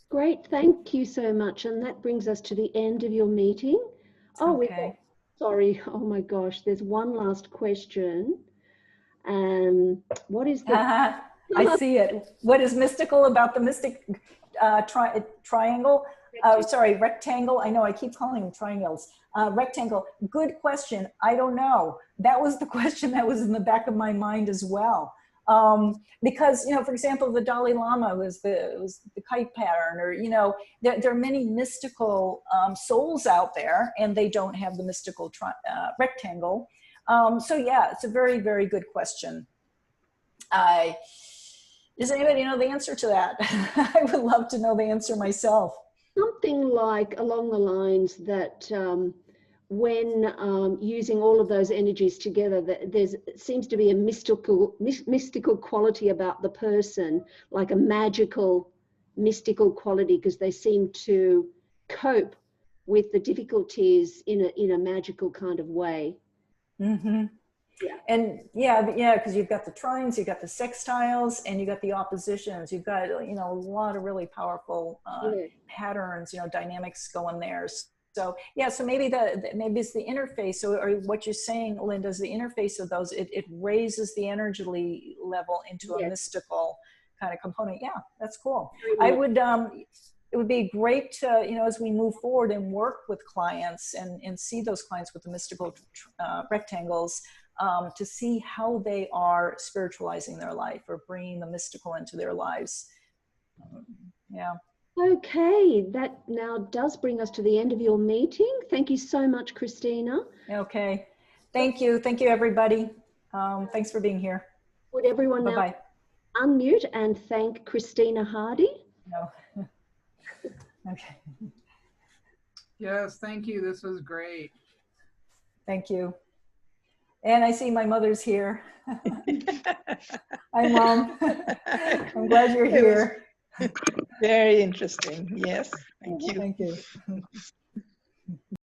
Great, thank you so much. And that brings us to the end of your meeting. Oh, okay. Sorry, oh my gosh, there's one last question. What is the... I see it. What is mystical about the mystic triangle? Sorry, rectangle. I know I keep calling them triangles. Rectangle. Good question. I don't know. That was the question that was in the back of my mind as well. Because, you know, for example, the Dalai Lama was the kite pattern, or, you know, there are many mystical souls out there, and they don't have the mystical rectangle. So yeah, it's a very, very good question. Does anybody know the answer to that? I would love to know the answer myself. Something like along the lines that when using all of those energies together, there seems to be a mystical quality about the person, like a magical, mystical quality, because they seem to cope with the difficulties in a magical kind of way. Mm-hmm. Yeah. And yeah, because you've got the trines, you've got the sextiles, and you got the oppositions. You've got, you know, a lot of really powerful patterns, you know, dynamics going there. So yeah, so maybe maybe it's the interface. So, or what you're saying, Linda, is the interface of those. It raises the energy level into a mystical kind of component. Yeah, that's cool. I would. It would be great to, you know, as we move forward and work with clients and see those clients with the mystical rectangles, to see how they are spiritualizing their life or bringing the mystical into their lives. Yeah. Okay, that now does bring us to the end of your meeting. Thank you so much, Christina. Okay. Thank you. Thank you, everybody. Thanks for being here. Would everyone now unmute and thank Christina Hardy? No. Okay. Yes, thank you. This was great. Thank you. And I see my mother's here. Hi, Mom. I'm glad you're here. Very interesting. Yes. Thank you. Thank you.